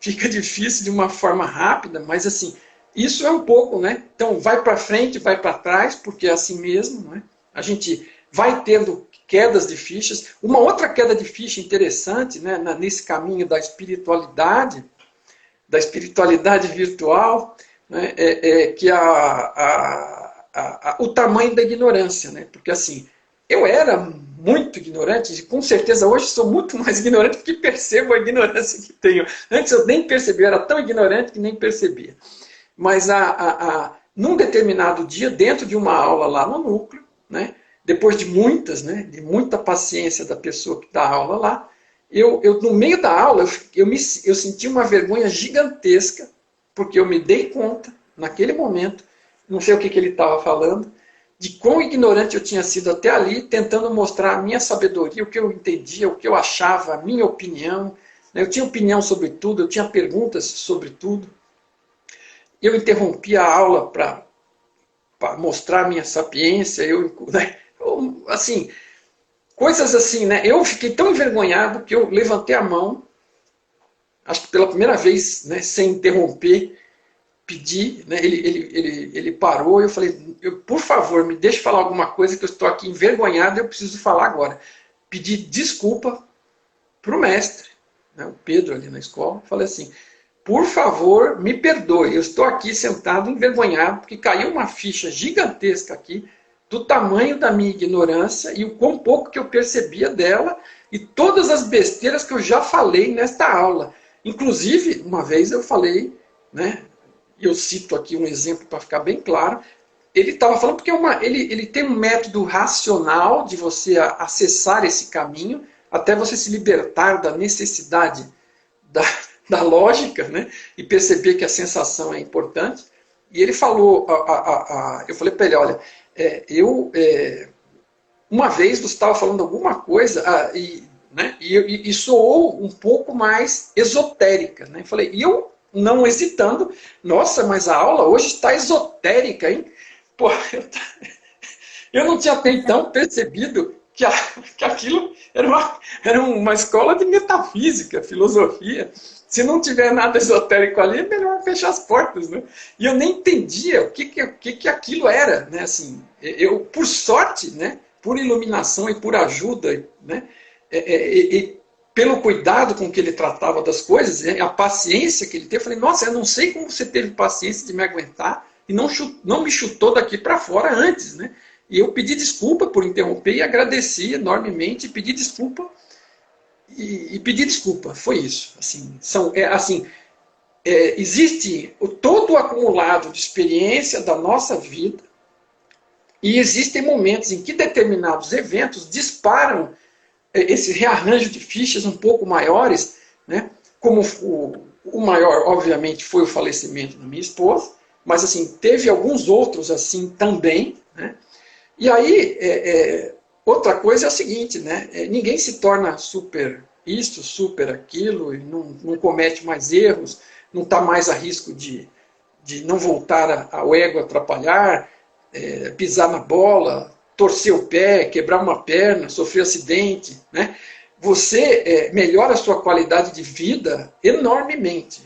fica difícil de uma forma rápida, mas assim, isso é um pouco, né? Então vai para frente, vai para trás, porque é assim mesmo, né? A gente vai tendo quedas de fichas. Uma outra queda de ficha interessante, né, nesse caminho da espiritualidade virtual, né, que o tamanho da ignorância, né? Porque assim, eu era muito ignorante, e com certeza hoje sou muito mais ignorante porque percebo a ignorância que tenho. Antes eu nem percebia, eu era tão ignorante que nem percebia. Mas num determinado dia, dentro de uma aula lá no núcleo, né, depois de muita paciência da pessoa que dá aula lá, no meio da aula, eu senti uma vergonha gigantesca, porque eu me dei conta, naquele momento, não sei o que ele estava falando, de quão ignorante eu tinha sido até ali, tentando mostrar a minha sabedoria, o que eu entendia, o que eu achava, a minha opinião. Eu tinha opinião sobre tudo, eu tinha perguntas sobre tudo. Eu interrompi a aula para mostrar a minha sapiência, assim, coisas assim, né? Eu fiquei tão envergonhado que eu levantei a mão, acho que pela primeira vez, né, sem interromper, pedi, né, ele parou e eu falei, por favor, me deixe falar alguma coisa que eu estou aqui envergonhado e eu preciso falar agora. Pedi desculpa para o mestre, né, o Pedro ali na escola, falei assim, por favor, me perdoe, eu estou aqui sentado envergonhado porque caiu uma ficha gigantesca aqui do tamanho da minha ignorância e o quão pouco que eu percebia dela e todas as besteiras que eu já falei nesta aula. Inclusive, uma vez eu falei, né, eu cito aqui um exemplo para ficar bem claro, ele estava falando porque ele tem um método racional de você acessar esse caminho até você se libertar da necessidade da lógica, né, e perceber que a sensação é importante. E ele falou, eu falei para ele, olha, uma vez você estava falando alguma coisa e soou um pouco mais esotérica. Né? Eu falei, e eu não hesitando, nossa, mas a aula hoje está esotérica, hein? Pô, eu não tinha até então percebido que aquilo era uma escola de metafísica, filosofia. Se não tiver nada esotérico ali, é melhor fechar as portas, né? E eu nem entendia o que aquilo era, né? Assim, eu, por sorte, né? Por iluminação e por ajuda, né? E pelo cuidado com que ele tratava das coisas, a paciência que ele teve, eu falei, nossa, eu não sei como você teve paciência de me aguentar e não me chutou daqui para fora antes, né? E eu pedi desculpa por interromper e agradeci enormemente e pedi desculpa. E pedir desculpa, foi isso. Existe todo o acumulado de experiência da nossa vida e existem momentos em que determinados eventos disparam esse rearranjo de fichas um pouco maiores, né? Como o maior, obviamente, foi o falecimento da minha esposa, mas assim, teve alguns outros assim também, né? E aí, outra coisa é o seguinte, né? Ninguém se torna super isso, super aquilo, e não comete mais erros, não está mais a risco de não voltar ao ego atrapalhar, pisar na bola, torcer o pé, quebrar uma perna, sofrer acidente, né? Você melhora a sua qualidade de vida enormemente.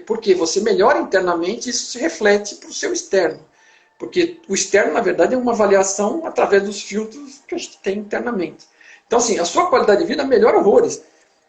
Porque você melhora internamente e isso se reflete para o seu externo. Porque o externo, na verdade, é uma avaliação através dos filtros que a gente tem internamente. Então, assim, a sua qualidade de vida melhora horrores.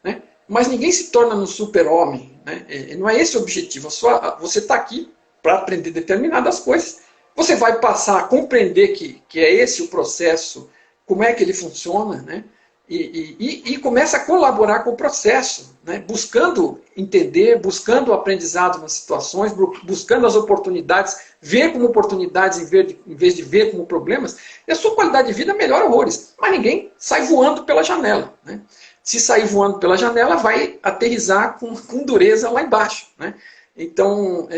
Né? Mas ninguém se torna um super-homem. Né? Não é esse o objetivo. Você está aqui para aprender determinadas coisas. Você vai passar a compreender que é esse o processo, como é que ele funciona, né? E começa a colaborar com o processo, né? Buscando entender, buscando o aprendizado nas situações, buscando as oportunidades, ver como oportunidades em vez de ver como problemas, e a sua qualidade de vida melhora horrores. Mas ninguém sai voando pela janela. Né? Se sair voando pela janela, vai aterrissar com dureza lá embaixo. Né? Então,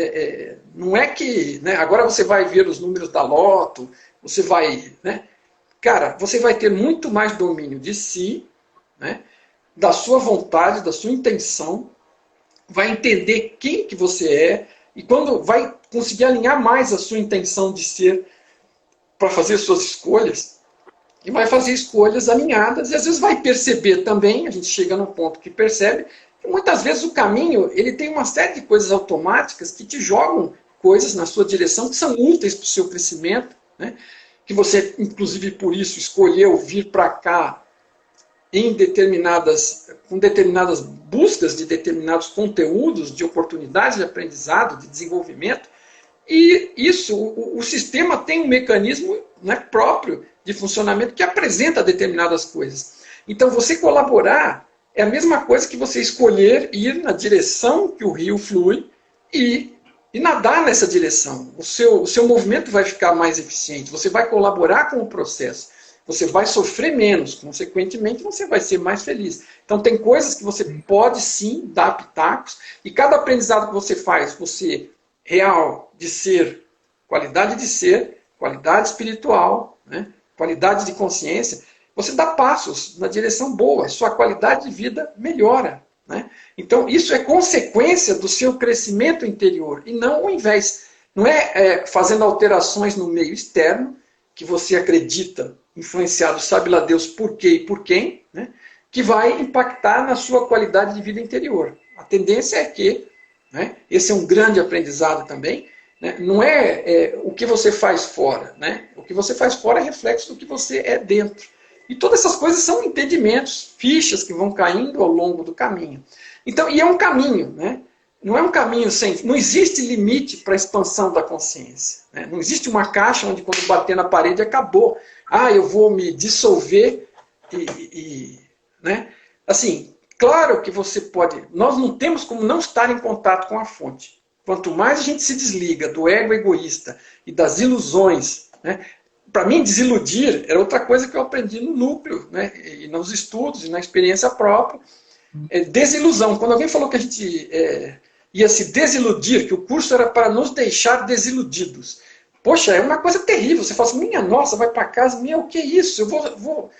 não é que... Né, agora você vai ver os números da loto, você vai... Né, cara, você vai ter muito mais domínio de si, né, da sua vontade, da sua intenção, vai entender quem que você é, e quando vai conseguir alinhar mais a sua intenção de ser para fazer suas escolhas, e vai fazer escolhas alinhadas, e às vezes vai perceber também, a gente chega num ponto que percebe, que muitas vezes o caminho ele tem uma série de coisas automáticas que te jogam coisas na sua direção que são úteis para o seu crescimento, né? Que você, inclusive por isso, escolheu vir para cá com determinadas buscas de determinados conteúdos, de oportunidades de aprendizado, de desenvolvimento. E isso, o sistema tem um mecanismo, né, próprio de funcionamento que apresenta determinadas coisas. Então, você colaborar é a mesma coisa que você escolher ir na direção que o rio flui e nadar nessa direção. O seu movimento vai ficar mais eficiente, você vai colaborar com o processo. você vai sofrer menos, consequentemente você vai ser mais feliz. Então tem coisas que você pode sim dar pitacos, e cada aprendizado que você faz, você real de ser, qualidade espiritual, né? Qualidade de consciência, você dá passos na direção boa, sua qualidade de vida melhora. Né? Então, isso é consequência do seu crescimento interior, e não o invés. Não é fazendo alterações no meio externo, que você acredita, influenciado, sabe lá Deus por quê e por quem, né? Que vai impactar na sua qualidade de vida interior. A tendência é que, né, esse é um grande aprendizado também, né, não é o que você faz fora. Né? O que você faz fora é reflexo do que você é dentro. E todas essas coisas são entendimentos, fichas que vão caindo ao longo do caminho. Então, e é um caminho, né? Não é um caminho sem... Não existe limite para a expansão da consciência. Né? Não existe uma caixa onde quando bater na parede acabou. Ah, eu vou me dissolver né? Assim, claro que você pode... Nós não temos como não estar em contato com a fonte. Quanto mais a gente se desliga do ego egoísta e das ilusões, né? Para mim, desiludir era outra coisa que eu aprendi no núcleo, né? E nos estudos, e na experiência própria. Desilusão. Quando alguém falou que a gente ia se desiludir, que o curso era para nos deixar desiludidos. Poxa, é uma coisa terrível. Você fala assim, minha nossa, vai para casa, meu, o que é isso? Eu vou...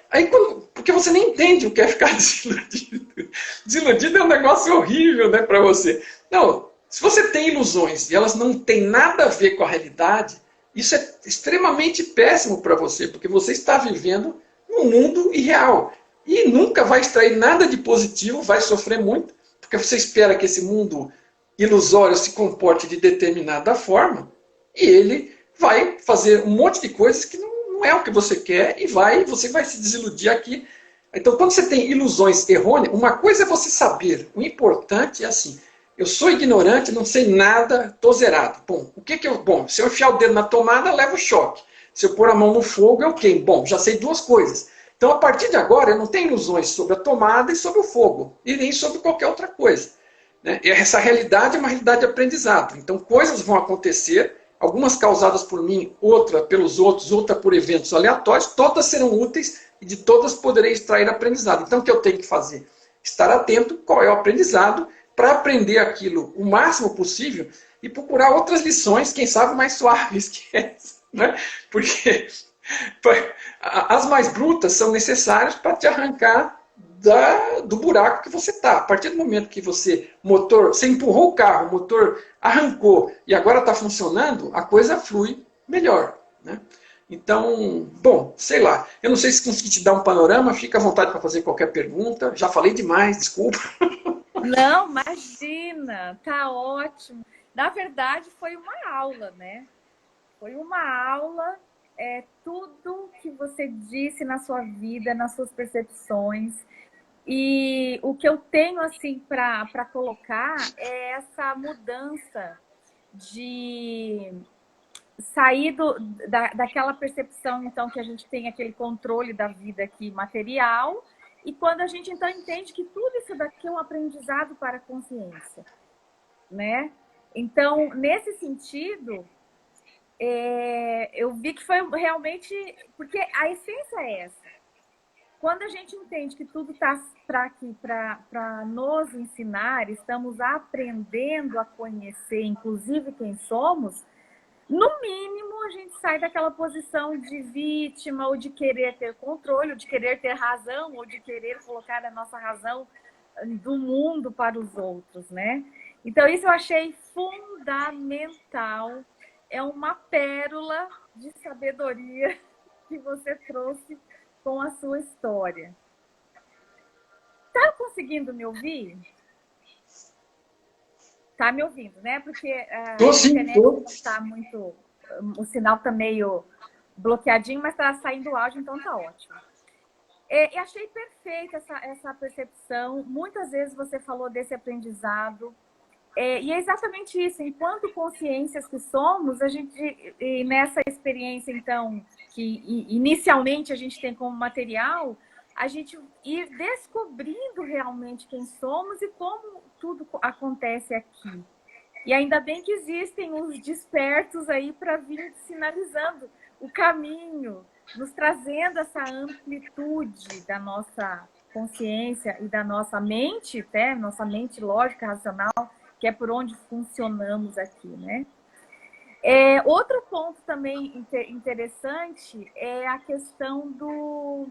Aí, porque você nem entende o que é ficar desiludido. Desiludido é um negócio horrível, né, para você. Não, se você tem ilusões e elas não têm nada a ver com a realidade, isso é extremamente péssimo para você, porque você está vivendo num mundo irreal. E nunca vai extrair nada de positivo, vai sofrer muito, porque você espera que esse mundo ilusório se comporte de determinada forma, e ele vai fazer um monte de coisas que não é o que você quer, e você vai se desiludir aqui. Então, quando você tem ilusões errôneas, uma coisa é você saber, o importante é assim, eu sou ignorante, não sei nada, estou zerado. Bom, Bom, se eu enfiar o dedo na tomada, eu levo choque. Se eu pôr a mão no fogo, eu queimo. Bom, já sei duas coisas. Então, a partir de agora, eu não tenho ilusões sobre a tomada e sobre o fogo, e nem sobre qualquer outra coisa. Né? E essa realidade é uma realidade de aprendizado. Então, coisas vão acontecer, algumas causadas por mim, outra pelos outros, outra por eventos aleatórios, todas serão úteis e de todas poderei extrair aprendizado. Então, o que eu tenho que fazer? Estar atento qual é o aprendizado, para aprender aquilo o máximo possível e procurar outras lições, quem sabe mais suaves que essa. Né? Porque as mais brutas são necessárias para te arrancar do buraco que você está. A partir do momento que você empurrou o carro, o motor arrancou e agora está funcionando, a coisa flui melhor. Né? Então, bom, sei lá. Eu não sei se consegui te dar um panorama, fica à vontade para fazer qualquer pergunta. Já falei demais, desculpa. Não, imagina, tá ótimo. Na verdade, foi uma aula, né? Foi uma aula, tudo que você disse na sua vida, nas suas percepções. E o que eu tenho, assim, para colocar é essa mudança de sair daquela percepção, então, que a gente tem aquele controle da vida aqui material, e quando a gente, então, entende que tudo isso daqui é um aprendizado para a consciência, né? Então, nesse sentido, eu vi que foi realmente... Porque a essência é essa. Quando a gente entende que tudo está aqui para nos ensinar, estamos aprendendo a conhecer, inclusive, quem somos, no mínimo, a gente sai daquela posição de vítima, ou de querer ter controle, ou de querer ter razão, ou de querer colocar a nossa razão do mundo para os outros, né? Então, isso eu achei fundamental. É uma pérola de sabedoria que você trouxe com a sua história. Tá conseguindo me ouvir? Tá me ouvindo, né? Porque a internet não está muito... O sinal tá meio bloqueadinho, mas tá saindo o áudio, então tá ótimo. E achei perfeita essa percepção. Muitas vezes você falou desse aprendizado. E é exatamente isso. Enquanto consciências que somos, a gente, nessa experiência, então, que inicialmente a gente tem como material, a gente ir descobrindo realmente quem somos e como tudo acontece aqui. E ainda bem que existem os despertos aí para vir sinalizando o caminho, nos trazendo essa amplitude da nossa consciência e da nossa mente, né? Nossa mente lógica, racional, que é por onde funcionamos aqui, né? Outro ponto também interessante é a questão do...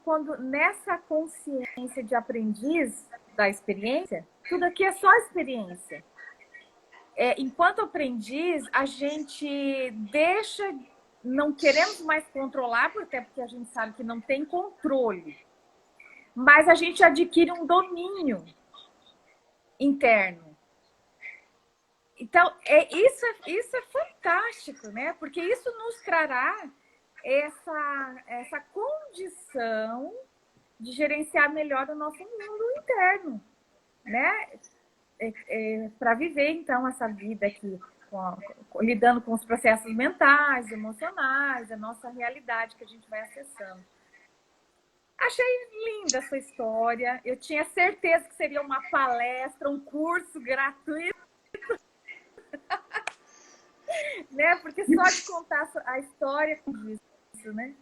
Quando nessa consciência de aprendiz da experiência, tudo aqui é só experiência. Enquanto aprendiz, a gente deixa... Não queremos mais controlar, até porque a gente sabe que não tem controle. Mas a gente adquire um domínio interno. Então, isso é fantástico, né? Porque isso nos trará essa condição de gerenciar melhor o nosso mundo interno, né? Para viver, então, essa vida aqui, lidando com os processos mentais, emocionais, a nossa realidade que a gente vai acessando. Achei linda a sua história. Eu tinha certeza que seria uma palestra, um curso gratuito. Né? Porque só de contar a história disso, né?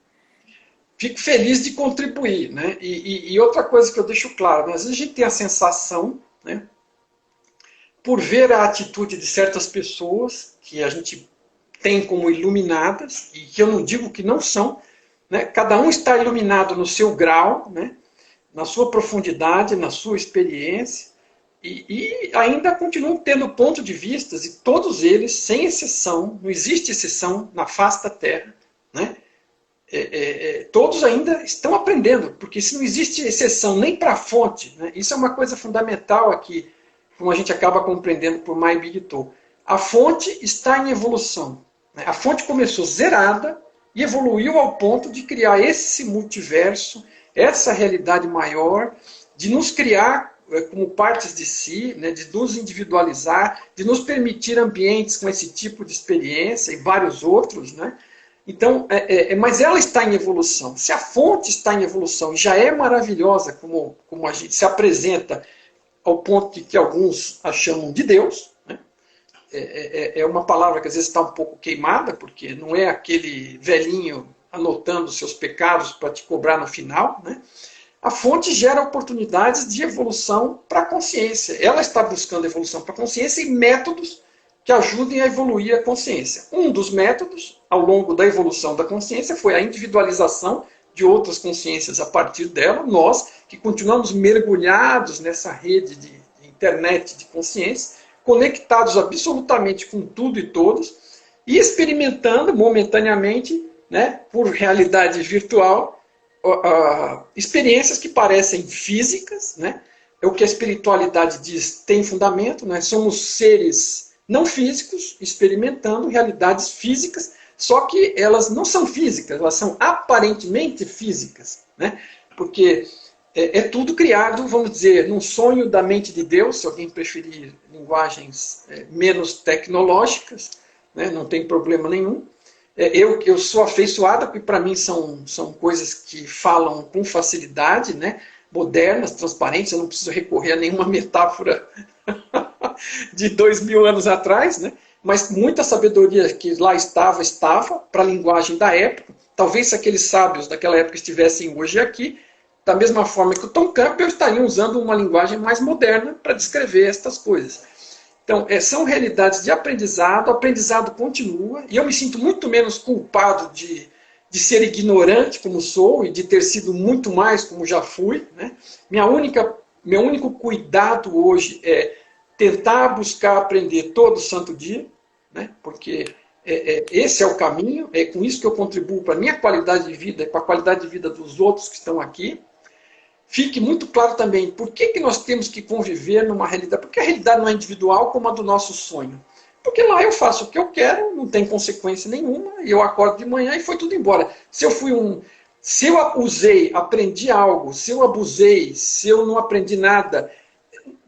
Fico feliz de contribuir, né? E outra coisa que eu deixo claro, né? Às vezes a gente tem a sensação, né, por ver a atitude de certas pessoas que a gente tem como iluminadas, e que eu não digo que não são, né? Cada um está iluminado no seu grau, né? Na sua profundidade, na sua experiência, e ainda continuam tendo ponto de vista, e todos eles, sem exceção, não existe exceção na face da Terra, né? Todos ainda estão aprendendo, porque se não existe exceção nem para a fonte, né? Isso é uma coisa fundamental aqui, como a gente acaba compreendendo por Mai Big To. A fonte está em evolução, né? A fonte começou zerada e evoluiu ao ponto de criar esse multiverso, essa realidade maior, de nos criar como partes de si, né, de nos individualizar, de nos permitir ambientes com esse tipo de experiência e vários outros, né? Então, mas ela está em evolução. Se a fonte está em evolução e já é maravilhosa como a gente se apresenta ao ponto de que alguns a chamam de Deus, né? É uma palavra que às vezes está um pouco queimada, porque não é aquele velhinho anotando seus pecados para te cobrar no final, né? A fonte gera oportunidades de evolução para a consciência. Ela está buscando evolução para a consciência e métodos que ajudem a evoluir a consciência. Um dos métodos, ao longo da evolução da consciência, foi a individualização de outras consciências a partir dela. Nós, que continuamos mergulhados nessa rede de internet de consciência, conectados absolutamente com tudo e todos, e experimentando momentaneamente, né, por realidade virtual, experiências que parecem físicas, né? É o que a espiritualidade diz, tem fundamento, né? Somos seres não físicos experimentando realidades físicas, só que elas não são físicas, elas são aparentemente físicas, né? Porque é tudo criado, vamos dizer, num sonho da mente de Deus, se alguém preferir linguagens menos tecnológicas, né? Não tem problema nenhum. Eu sou afeiçoada, porque para mim são coisas que falam com facilidade, né? Modernas, transparentes, eu não preciso recorrer a nenhuma metáfora de 2000 anos atrás, né? Mas muita sabedoria que lá estava para a linguagem da época. Talvez se aqueles sábios daquela época estivessem hoje aqui, da mesma forma que o Tom Campbell estaria usando uma linguagem mais moderna para descrever estas coisas. Então, são realidades de aprendizado, o aprendizado continua, e eu me sinto muito menos culpado de ser ignorante como sou, e de ter sido muito mais como já fui, né? Meu único cuidado hoje é tentar buscar aprender todo santo dia, né? Porque esse é o caminho, é com isso que eu contribuo para a minha qualidade de vida e para a qualidade de vida dos outros que estão aqui. Fique muito claro também por que nós temos que conviver numa realidade. Porque a realidade não é individual como a do nosso sonho. Porque lá eu faço o que eu quero, não tem consequência nenhuma, e eu acordo de manhã e foi tudo embora. Se eu usei, aprendi algo, se eu abusei, se eu não aprendi nada,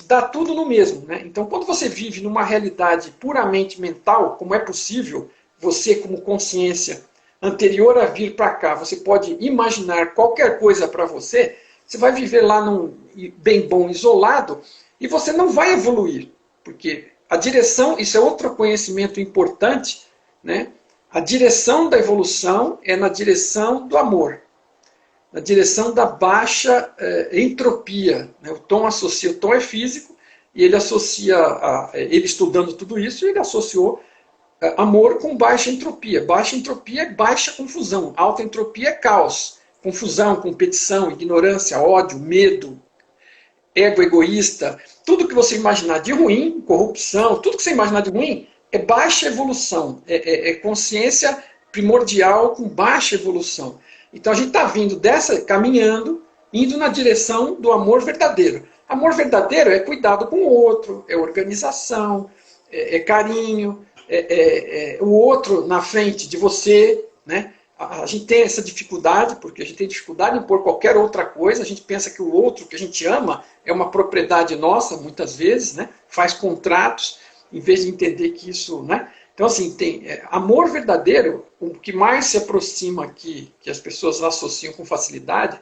dá tudo no mesmo, né? Então, quando você vive numa realidade puramente mental, como é possível, você como consciência anterior a vir para cá, você pode imaginar qualquer coisa para você, você vai viver lá num bem bom isolado e você não vai evoluir. Porque a direção, isso é outro conhecimento importante, né? A direção da evolução é na direção do amor, na direção da baixa entropia. Né? O Tom é físico, e ele associa, ele estudando tudo isso, ele associou amor com baixa entropia. Baixa entropia é baixa confusão, alta entropia é caos, confusão, competição, ignorância, ódio, medo, ego egoísta, tudo que você imaginar de ruim, corrupção, tudo que você imaginar de ruim, é baixa evolução, é consciência primordial com baixa evolução. Então a gente está vindo caminhando, indo na direção do amor verdadeiro. Amor verdadeiro é cuidado com o outro, é organização, é carinho, o outro na frente de você, né? A gente tem essa dificuldade, porque a gente tem dificuldade em pôr qualquer outra coisa, a gente pensa que o outro que a gente ama é uma propriedade nossa, muitas vezes, né? Faz contratos, em vez de entender que isso... Né? Então, assim, tem amor verdadeiro, o que mais se aproxima aqui, que as pessoas associam com facilidade,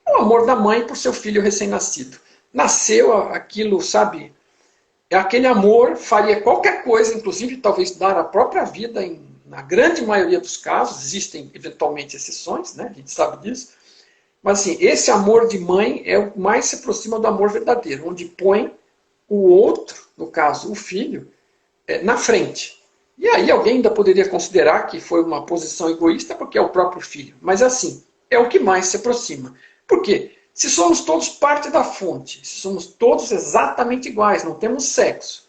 é o amor da mãe por seu filho recém-nascido. Nasceu aquilo, sabe? É aquele amor, faria qualquer coisa, inclusive talvez dar a própria vida na grande maioria dos casos, existem eventualmente exceções, né? A gente sabe disso. Mas assim, esse amor de mãe é o que mais se aproxima do amor verdadeiro, onde põe o outro, no caso o filho, na frente. E aí alguém ainda poderia considerar que foi uma posição egoísta porque é o próprio filho. Mas assim, é o que mais se aproxima. Por quê? Se somos todos parte da fonte, se somos todos exatamente iguais, não temos sexo,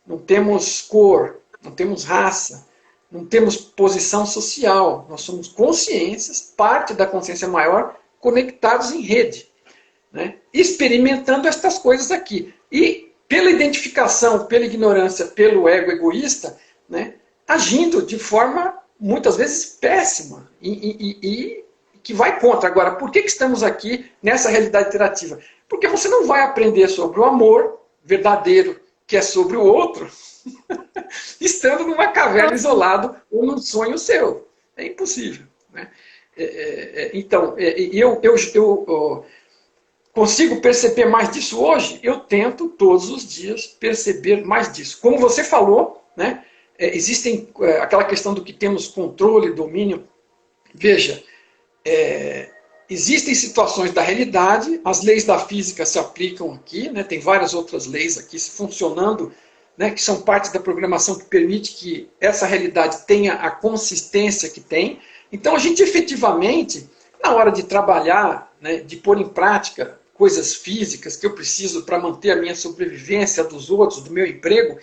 não temos cor, não temos raça, não temos posição social, nós somos consciências, parte da consciência maior, conectados em rede, né? Experimentando estas coisas aqui. E pela identificação, pela ignorância, pelo ego egoísta, né? Agindo de forma, muitas vezes, péssima e que vai contra. Agora, por que estamos aqui nessa realidade interativa? Porque você não vai aprender sobre o amor verdadeiro, que é sobre o outro, estando numa caverna isolado ou num sonho seu. É impossível. Né? Então, eu consigo perceber mais disso hoje? Eu tento todos os dias perceber mais disso. Como você falou, né? Existem aquela questão do que temos controle, domínio. Veja, existem situações da realidade, as leis da física se aplicam aqui, né? Tem várias outras leis aqui funcionando, né? Que são parte da programação que permite que essa realidade tenha a consistência que tem. Então a gente efetivamente, na hora de trabalhar, né? De pôr em prática coisas físicas que eu preciso para manter a minha sobrevivência, dos outros, do meu emprego,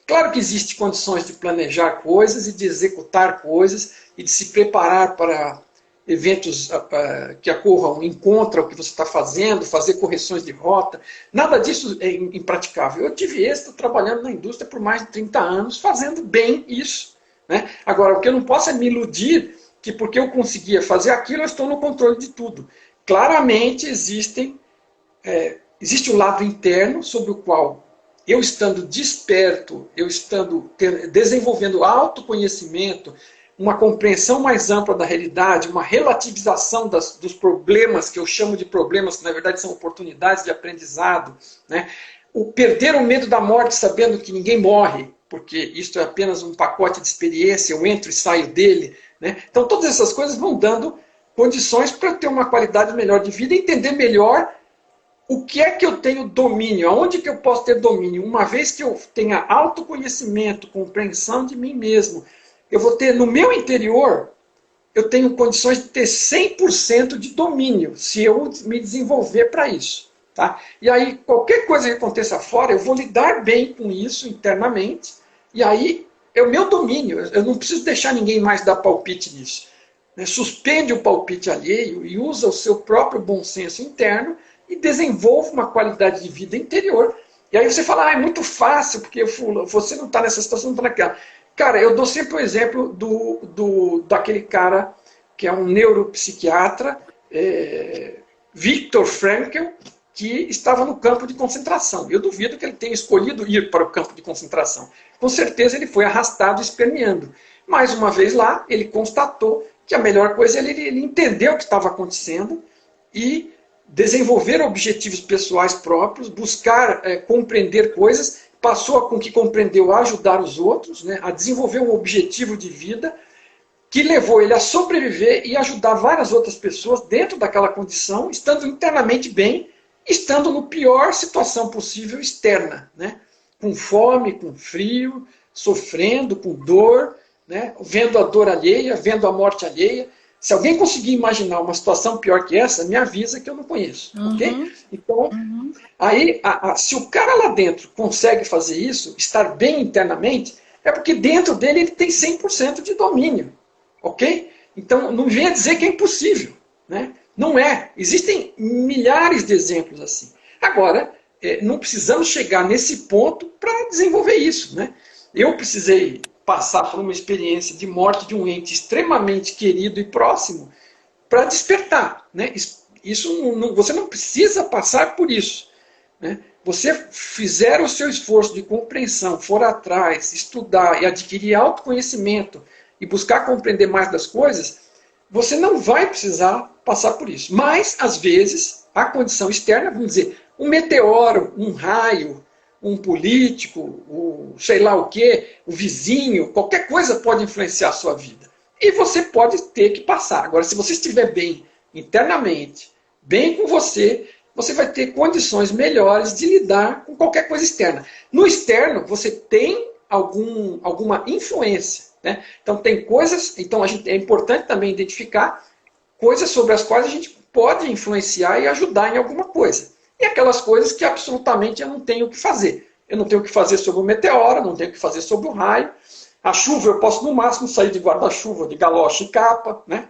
claro que existem condições de planejar coisas e de executar coisas e de se preparar para eventos que ocorram contra o que você está fazendo, fazer correções de rota. Nada disso é impraticável. Eu tive êxito trabalhando na indústria por mais de 30 anos, fazendo bem isso. Né? Agora, o que eu não posso é me iludir que porque eu conseguia fazer aquilo, eu estou no controle de tudo. Claramente existe um lado interno sobre o qual eu estando desperto, eu estando desenvolvendo autoconhecimento, uma compreensão mais ampla da realidade, uma relativização dos problemas, que eu chamo de problemas, que na verdade são oportunidades de aprendizado, né? O perder o medo da morte sabendo que ninguém morre, porque isto é apenas um pacote de experiência, eu entro e saio dele. Né? Então todas essas coisas vão dando condições para ter uma qualidade melhor de vida e entender melhor o que é que eu tenho domínio, aonde que eu posso ter domínio. Uma vez que eu tenha autoconhecimento, compreensão de mim mesmo, eu vou ter no meu interior, eu tenho condições de ter 100% de domínio, se eu me desenvolver para isso. Tá? E aí, qualquer coisa que aconteça fora, eu vou lidar bem com isso internamente, e aí é o meu domínio, eu não preciso deixar ninguém mais dar palpite nisso. Né? Suspende o palpite alheio e usa o seu próprio bom senso interno e desenvolve uma qualidade de vida interior. E aí você fala, é muito fácil, porque você não está nessa situação, não está naquela. Cara, eu dou sempre o exemplo daquele cara que é um neuropsiquiatra, Viktor Frankl, que estava no campo de concentração. Eu duvido que ele tenha escolhido ir para o campo de concentração. Com certeza ele foi arrastado esperneando. Mais uma vez lá, ele constatou que a melhor coisa é ele entender o que estava acontecendo e desenvolver objetivos pessoais próprios, buscar compreender coisas, passou com que compreendeu a ajudar os outros, né, a desenvolver um objetivo de vida, que levou ele a sobreviver e ajudar várias outras pessoas dentro daquela condição, estando internamente bem, estando no pior situação possível externa, né? Com fome, com frio, sofrendo, com dor, né? Vendo a dor alheia, vendo a morte alheia. Se alguém conseguir imaginar uma situação pior que essa, me avisa que eu não conheço, ok? Então, aí, se o cara lá dentro consegue fazer isso, estar bem internamente, é porque dentro dele ele tem 100% de domínio, ok? Então, não venha dizer que é impossível, né? Não é. Existem milhares de exemplos assim. Agora, não precisamos chegar nesse ponto para desenvolver isso, né? Eu precisei passar por uma experiência de morte de um ente extremamente querido e próximo para despertar, né? Você não precisa passar por isso, né? Você fizer o seu esforço de compreensão, for atrás, estudar e adquirir autoconhecimento e buscar compreender mais das coisas, você não vai precisar passar por isso. Mas, às vezes, a condição externa, vamos dizer, um meteoro, um raio, um político, sei lá o quê, o vizinho, qualquer coisa pode influenciar a sua vida. E você pode ter que passar. Agora, se você estiver bem internamente, bem com você, você vai ter condições melhores de lidar com qualquer coisa externa. No externo, você tem alguma influência, né? Então, tem coisas. Então, é importante também identificar coisas sobre as quais a gente pode influenciar e ajudar em alguma coisa. E aquelas coisas que absolutamente eu não tenho o que fazer. Eu não tenho o que fazer sobre o meteoro, não tenho o que fazer sobre o raio. A chuva eu posso no máximo sair de guarda-chuva, de galoche e capa, né?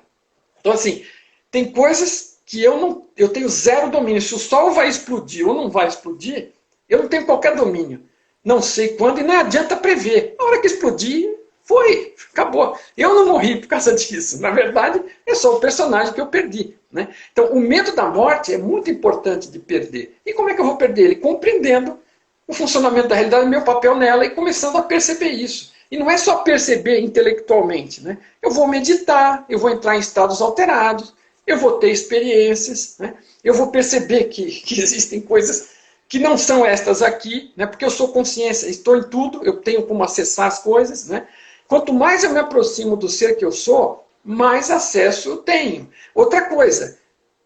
Então, assim, tem coisas que eu tenho zero domínio. Se o sol vai explodir ou não vai explodir, eu não tenho qualquer domínio. Não sei quando e não adianta prever. Na hora que explodir, foi, acabou. Eu não morri por causa disso. Na verdade, é só o personagem que eu perdi, né? Então, o medo da morte é muito importante de perder. E como é que eu vou perder ele? Compreendendo o funcionamento da realidade, o meu papel nela e começando a perceber isso. E não é só perceber intelectualmente, né? Eu vou meditar, eu vou entrar em estados alterados, eu vou ter experiências, né? Eu vou perceber que existem coisas que não são estas aqui, né? Porque eu sou consciência, estou em tudo, eu tenho como acessar as coisas, né? Quanto mais eu me aproximo do ser que eu sou, mais acesso eu tenho. Outra coisa,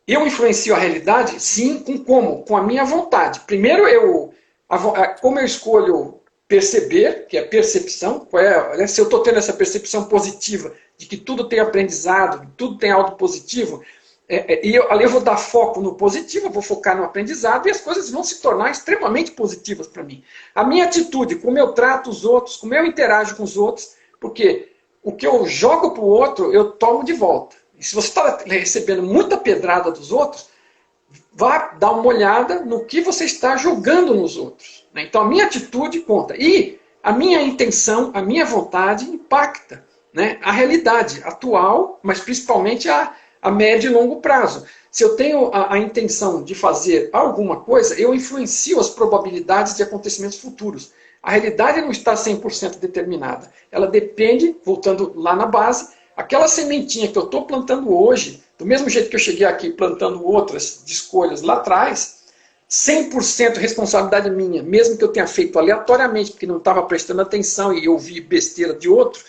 eu influencio a realidade, sim, com como? Com a minha vontade. Primeiro, como eu escolho perceber, que é a percepção, se eu estou tendo essa percepção positiva de que tudo tem aprendizado, tudo tem algo positivo, e ali eu vou dar foco no positivo, eu vou focar no aprendizado e as coisas vão se tornar extremamente positivas para mim. A minha atitude, como eu trato os outros, como eu interajo com os outros, porque o que eu jogo para o outro, eu tomo de volta. E se você está recebendo muita pedrada dos outros, vá dar uma olhada no que você está jogando nos outros, né? Então a minha atitude conta. E a minha intenção, a minha vontade impacta, né, a realidade atual, mas principalmente a médio e longo prazo. Se eu tenho a intenção de fazer alguma coisa, eu influencio as probabilidades de acontecimentos futuros. A realidade não está 100% determinada. Ela depende, voltando lá na base, aquela sementinha que eu estou plantando hoje, do mesmo jeito que eu cheguei aqui plantando outras de escolhas lá atrás, 100% responsabilidade minha, mesmo que eu tenha feito aleatoriamente, porque não estava prestando atenção e eu vi besteira de outro,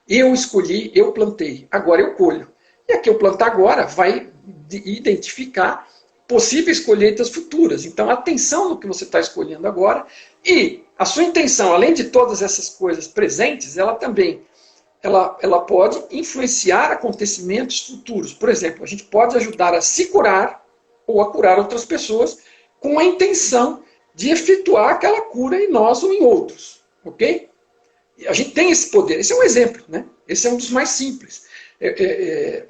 eu escolhi, eu plantei, agora eu colho. E a que eu plantar agora vai identificar possíveis colheitas futuras. Então, atenção no que você está escolhendo agora. E a sua intenção, além de todas essas coisas presentes, ela também ela pode influenciar acontecimentos futuros. Por exemplo, a gente pode ajudar a se curar ou a curar outras pessoas com a intenção de efetuar aquela cura em nós ou em outros. Ok? A gente tem esse poder. Esse é um exemplo, né? Esse é um dos mais simples.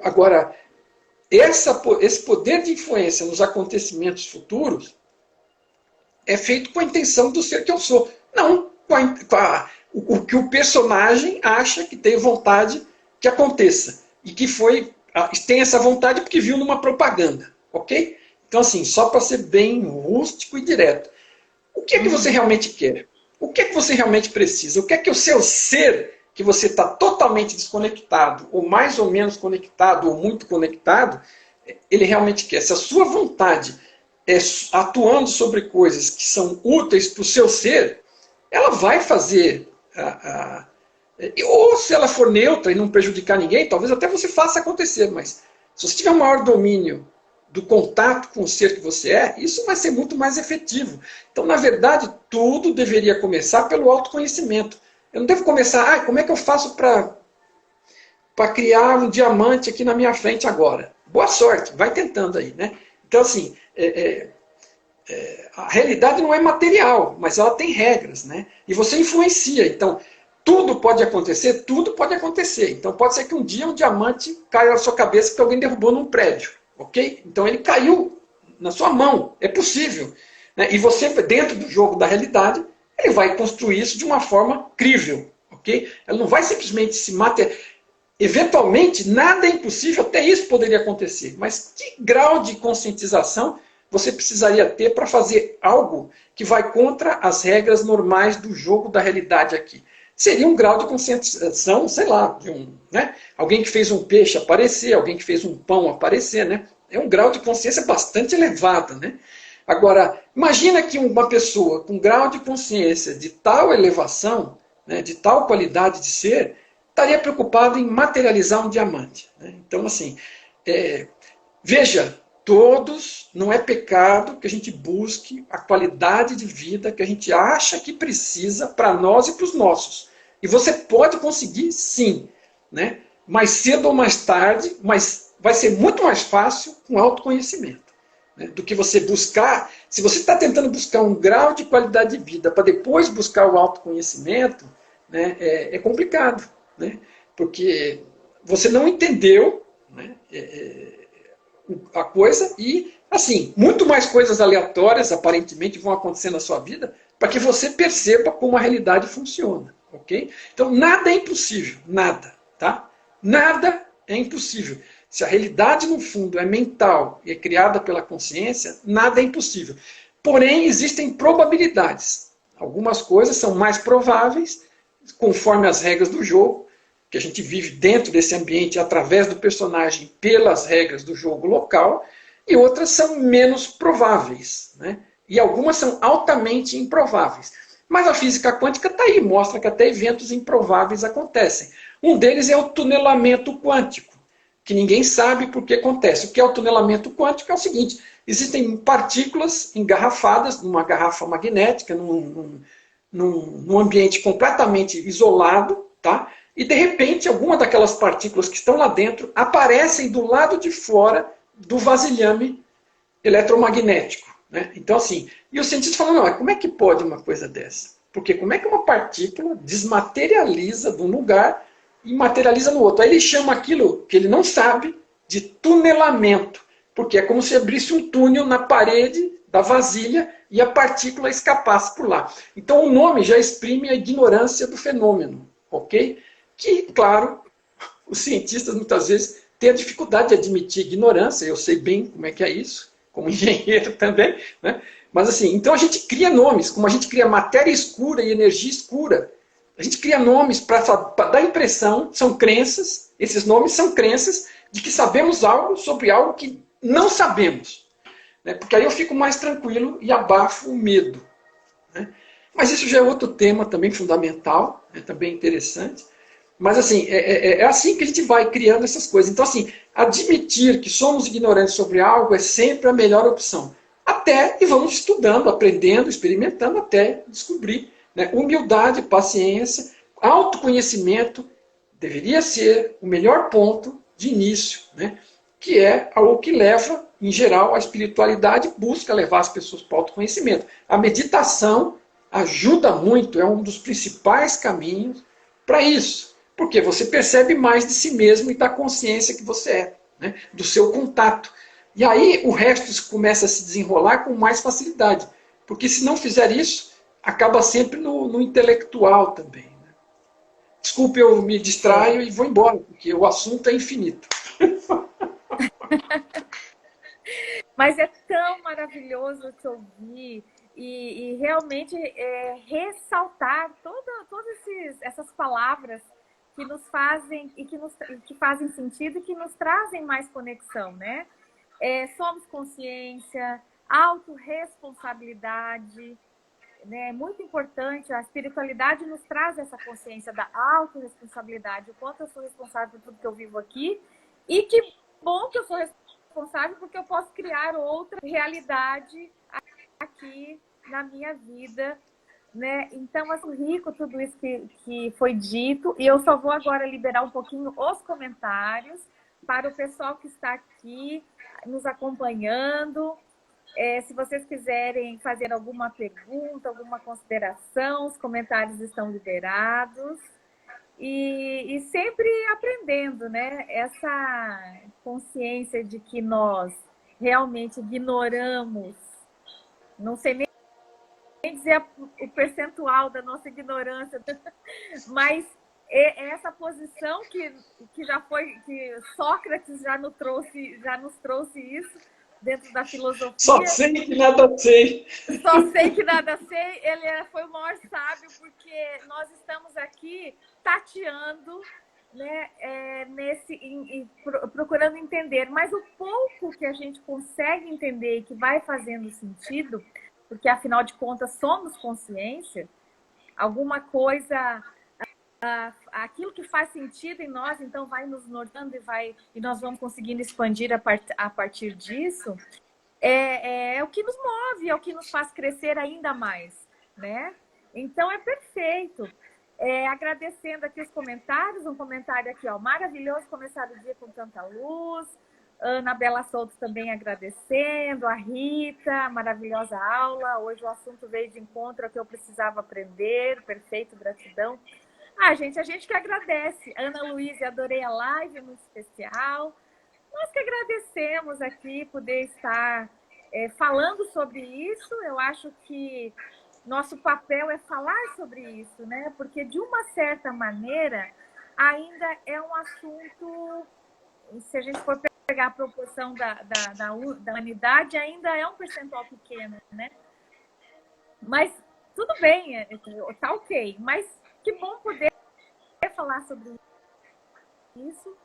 Agora, esse poder de influência nos acontecimentos futuros é feito com a intenção do ser que eu sou. Não o que o personagem acha que tem vontade que aconteça. E que tem essa vontade porque viu numa propaganda. Ok? Então, assim, só para ser bem rústico e direto. O que é que você realmente quer? O que é que você realmente precisa? O que é que o seu ser, que você está totalmente desconectado, ou mais ou menos conectado, ou muito conectado, ele realmente quer? Se a sua vontade é atuando sobre coisas que são úteis para o seu ser, ela vai fazer Ou se ela for neutra e não prejudicar ninguém, talvez até você faça acontecer, mas se você tiver um maior domínio do contato com o ser que você é, isso vai ser muito mais efetivo. Então, na verdade, tudo deveria começar pelo autoconhecimento. Eu não devo começar, como é que eu faço para criar um diamante aqui na minha frente agora? Boa sorte, vai tentando aí, né? Então, assim, a realidade não é material, mas ela tem regras, né? E você influencia. Então, tudo pode acontecer, tudo pode acontecer. Então, pode ser que um dia um diamante caia na sua cabeça porque alguém derrubou num prédio, ok? Então, ele caiu na sua mão, é possível. Né? E você, dentro do jogo da realidade, ele vai construir isso de uma forma crível, ok? Ela não vai simplesmente se mater... Eventualmente, nada é impossível, até isso poderia acontecer. Mas que grau de conscientização você precisaria ter para fazer algo que vai contra as regras normais do jogo da realidade aqui? Seria um grau de conscientização, sei lá, né? Alguém que fez um peixe aparecer, alguém que fez um pão aparecer, né? É um grau de consciência bastante elevado, né? Agora, imagina que uma pessoa com grau de consciência de tal elevação, né, de tal qualidade de ser, estaria preocupado em materializar um diamante. Né? Então, assim, veja, todos, não é pecado que a gente busque a qualidade de vida que a gente acha que precisa para nós e para os nossos. E você pode conseguir, sim, né? Mais cedo ou mais tarde, mas vai ser muito mais fácil com autoconhecimento. Né? Do que você buscar. Se você está tentando buscar um grau de qualidade de vida para depois buscar o autoconhecimento, né, é complicado. Né? Porque você não entendeu, né, a coisa e, assim, muito mais coisas aleatórias aparentemente vão acontecer na sua vida para que você perceba como a realidade funciona, ok? Então, nada é impossível, nada, tá? Nada é impossível. Se a realidade, no fundo, é mental e é criada pela consciência, nada é impossível. Porém, existem probabilidades. Algumas coisas são mais prováveis, conforme as regras do jogo, que a gente vive dentro desse ambiente através do personagem pelas regras do jogo local, e outras são menos prováveis, né? E algumas são altamente improváveis. Mas a física quântica está aí, mostra que até eventos improváveis acontecem. Um deles é o tunelamento quântico, que ninguém sabe por que acontece. O que é o tunelamento quântico é o seguinte: existem partículas engarrafadas numa garrafa magnética, num ambiente completamente isolado, tá? E de repente, alguma daquelas partículas que estão lá dentro aparecem do lado de fora do vasilhame eletromagnético. Né? Então, assim, e os cientistas falam, não, como é que pode uma coisa dessa? Porque como é que uma partícula desmaterializa de um lugar e materializa no outro? Aí ele chama aquilo que ele não sabe de tunelamento, porque é como se abrisse um túnel na parede da vasilha e a partícula escapasse por lá. Então o nome já exprime a ignorância do fenômeno, ok? Que, claro, os cientistas muitas vezes têm a dificuldade de admitir ignorância, eu sei bem como é que é isso, como engenheiro também, né? Mas assim, então a gente cria nomes, como a gente cria matéria escura e energia escura. A gente cria nomes para dar impressão, são crenças, esses nomes são crenças de que sabemos algo sobre algo que não sabemos. Né? Porque aí eu fico mais tranquilo e abafo o medo. Né? Mas isso já é outro tema também fundamental, também interessante. Mas assim, é assim que a gente vai criando essas coisas. Então, assim, admitir que somos ignorantes sobre algo é sempre a melhor opção. Até, e vamos estudando, aprendendo, experimentando até descobrir. Né? Humildade, paciência, autoconhecimento deveria ser o melhor ponto de início, né? Que é o que leva, em geral, a espiritualidade busca levar as pessoas para o autoconhecimento. A meditação ajuda muito, é um dos principais caminhos para isso. Porque você percebe mais de si mesmo e da consciência que você é, né? Do seu contato. E aí o resto começa a se desenrolar com mais facilidade. Porque se não fizer isso, acaba sempre no intelectual também. Né? Desculpe, eu me distraio e vou embora, porque o assunto é infinito. Mas é tão maravilhoso te ouvir e realmente ressaltar todas essas palavras que nos fazem e que fazem sentido e que nos trazem mais conexão, né? Somos consciência, autorresponsabilidade, né, é muito importante, a espiritualidade nos traz essa consciência da autorresponsabilidade, o quanto eu sou responsável por tudo que eu vivo aqui, e que bom que eu sou responsável porque eu posso criar outra realidade aqui na minha vida, né? Então, é rico tudo isso que foi dito, e eu só vou agora liberar um pouquinho os comentários para o pessoal que está aqui nos acompanhando. Se vocês quiserem fazer alguma pergunta, alguma consideração, os comentários estão liberados. E sempre aprendendo, né? Essa consciência de que nós realmente ignoramos, não sei nem dizer o percentual da nossa ignorância, mas essa posição que já foi, que Sócrates já nos trouxe isso dentro da filosofia. Só sei que nada sei. Só sei que nada sei. Ele foi o maior sábio, porque nós estamos aqui tateando, né, procurando entender. Mas o pouco que a gente consegue entender e que vai fazendo sentido, porque afinal de contas somos consciência, alguma coisa, aquilo que faz sentido em nós, então vai nos norteando e nós vamos conseguindo expandir a partir disso. É o que nos move, é o que nos faz crescer ainda mais, né? Então é perfeito. Agradecendo aqui os comentários, um comentário aqui, ó, maravilhoso começar o dia com tanta luz. Ana Bela Souto também agradecendo, a Rita, maravilhosa aula. Hoje o assunto veio de encontro ao que eu precisava aprender, perfeito, gratidão. Gente, a gente que agradece. Ana Luísa, adorei a live, muito especial. Nós que agradecemos aqui poder estar falando sobre isso. Eu acho que nosso papel é falar sobre isso, né? Porque, de uma certa maneira, ainda é um assunto, se a gente for pegar a proporção da humanidade, ainda é um percentual pequeno, né? Mas tudo bem, tá ok. Mas que bom poder falar sobre isso.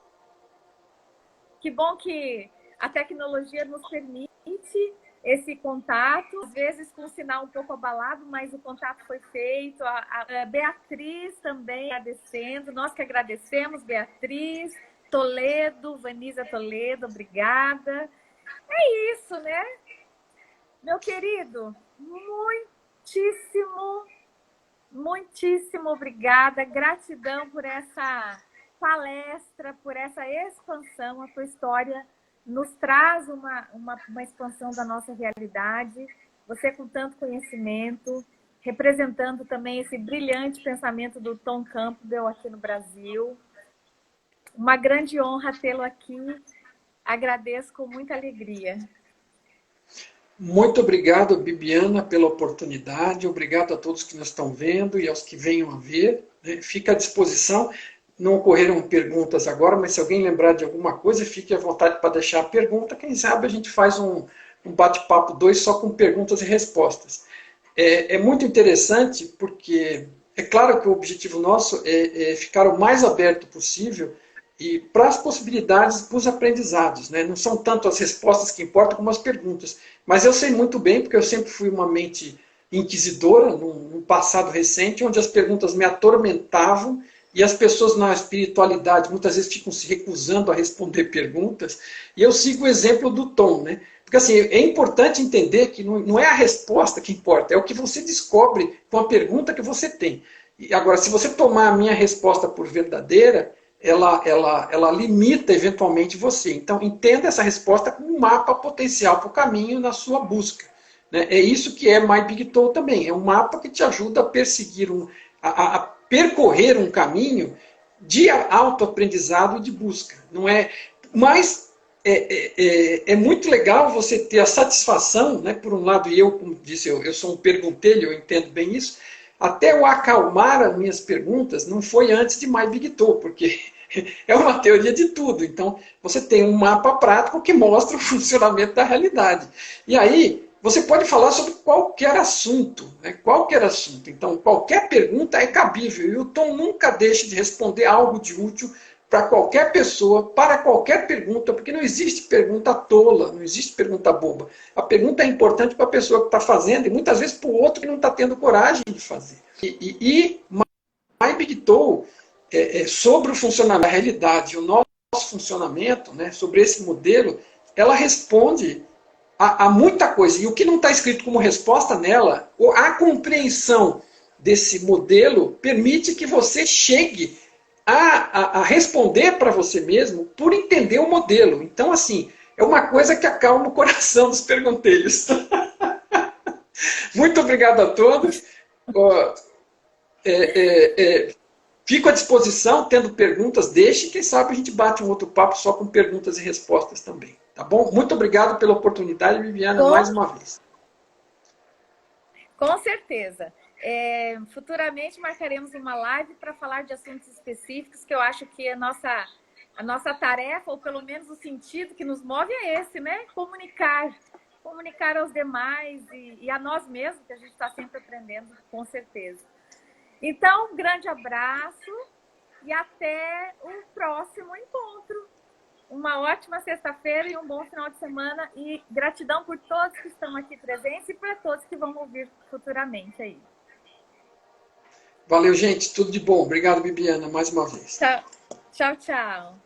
Que bom que a tecnologia nos permite esse contato, às vezes com o sinal um pouco abalado, mas o contato foi feito. A Beatriz também agradecendo, nós que agradecemos, Beatriz, Toledo, Vanisa Toledo, obrigada. É isso, né? Meu querido, muitíssimo obrigada, gratidão por essa palestra, por essa expansão. A tua história nos traz uma expansão da nossa realidade. Você com tanto conhecimento, representando também esse brilhante pensamento do Tom Campbell aqui no Brasil. Uma grande honra tê-lo aqui. Agradeço com muita alegria. Muito obrigado, Bibiana, pela oportunidade. Obrigado a todos que nos estão vendo e aos que venham a ver. Fica à disposição. Não ocorreram perguntas agora, mas se alguém lembrar de alguma coisa, fique à vontade para deixar a pergunta. Quem sabe a gente faz um bate-papo 2 só com perguntas e respostas. É muito interessante porque é claro que o objetivo nosso é ficar o mais aberto possível e para as possibilidades, para os aprendizados, né? Não são tanto as respostas que importam como as perguntas. Mas eu sei muito bem, porque eu sempre fui uma mente inquisidora, num passado recente, onde as perguntas me atormentavam e as pessoas na espiritualidade muitas vezes ficam se recusando a responder perguntas. E eu sigo o exemplo do Tom, né? Porque assim, é importante entender que não é a resposta que importa, é o que você descobre com a pergunta que você tem. E agora, se você tomar a minha resposta por verdadeira, ela limita eventualmente você. Então, entenda essa resposta como um mapa potencial para o caminho na sua busca. Né? É isso que é My Big Toe também. É um mapa que te ajuda a perseguir, a percorrer um caminho de autoaprendizado e de busca. Não é? Mas é muito legal você ter a satisfação, né? Por um lado, e eu, como disse, eu sou um perguntelho, eu entendo bem isso. Até eu acalmar as minhas perguntas não foi antes de My Big Toe, porque é uma teoria de tudo. Então, você tem um mapa prático que mostra o funcionamento da realidade. E aí, você pode falar sobre qualquer assunto. Né? Qualquer assunto. Então, qualquer pergunta é cabível. E o Tom nunca deixa de responder algo de útil para qualquer pessoa, para qualquer pergunta, porque não existe pergunta tola, não existe pergunta boba. A pergunta é importante para a pessoa que está fazendo e muitas vezes para o outro que não está tendo coragem de fazer. E My Big Tool, sobre o funcionamento, a realidade, o nosso funcionamento, né, sobre esse modelo, ela responde a muita coisa. E o que não está escrito como resposta nela, a compreensão desse modelo permite que você chegue a responder para você mesmo por entender o modelo. Então, assim, é uma coisa que acalma o coração dos pergunteiros. Muito obrigado a todos. Fico à disposição, tendo perguntas, deixe, quem sabe a gente bate um outro papo só com perguntas e respostas também. Tá bom? Muito obrigado pela oportunidade, Viviana, mais uma vez. Com certeza. Futuramente marcaremos uma live para falar de assuntos específicos, que eu acho que a nossa tarefa, ou pelo menos o sentido que nos move é esse, né? Comunicar aos demais e a nós mesmos, que a gente está sempre aprendendo, com certeza. Então, um grande abraço e até o próximo encontro. Uma ótima sexta-feira e um bom final de semana. E gratidão por todos que estão aqui presentes e para todos que vão ouvir futuramente aí. Valeu, gente. Tudo de bom. Obrigado, Bibiana, mais uma vez. Tchau, tchau.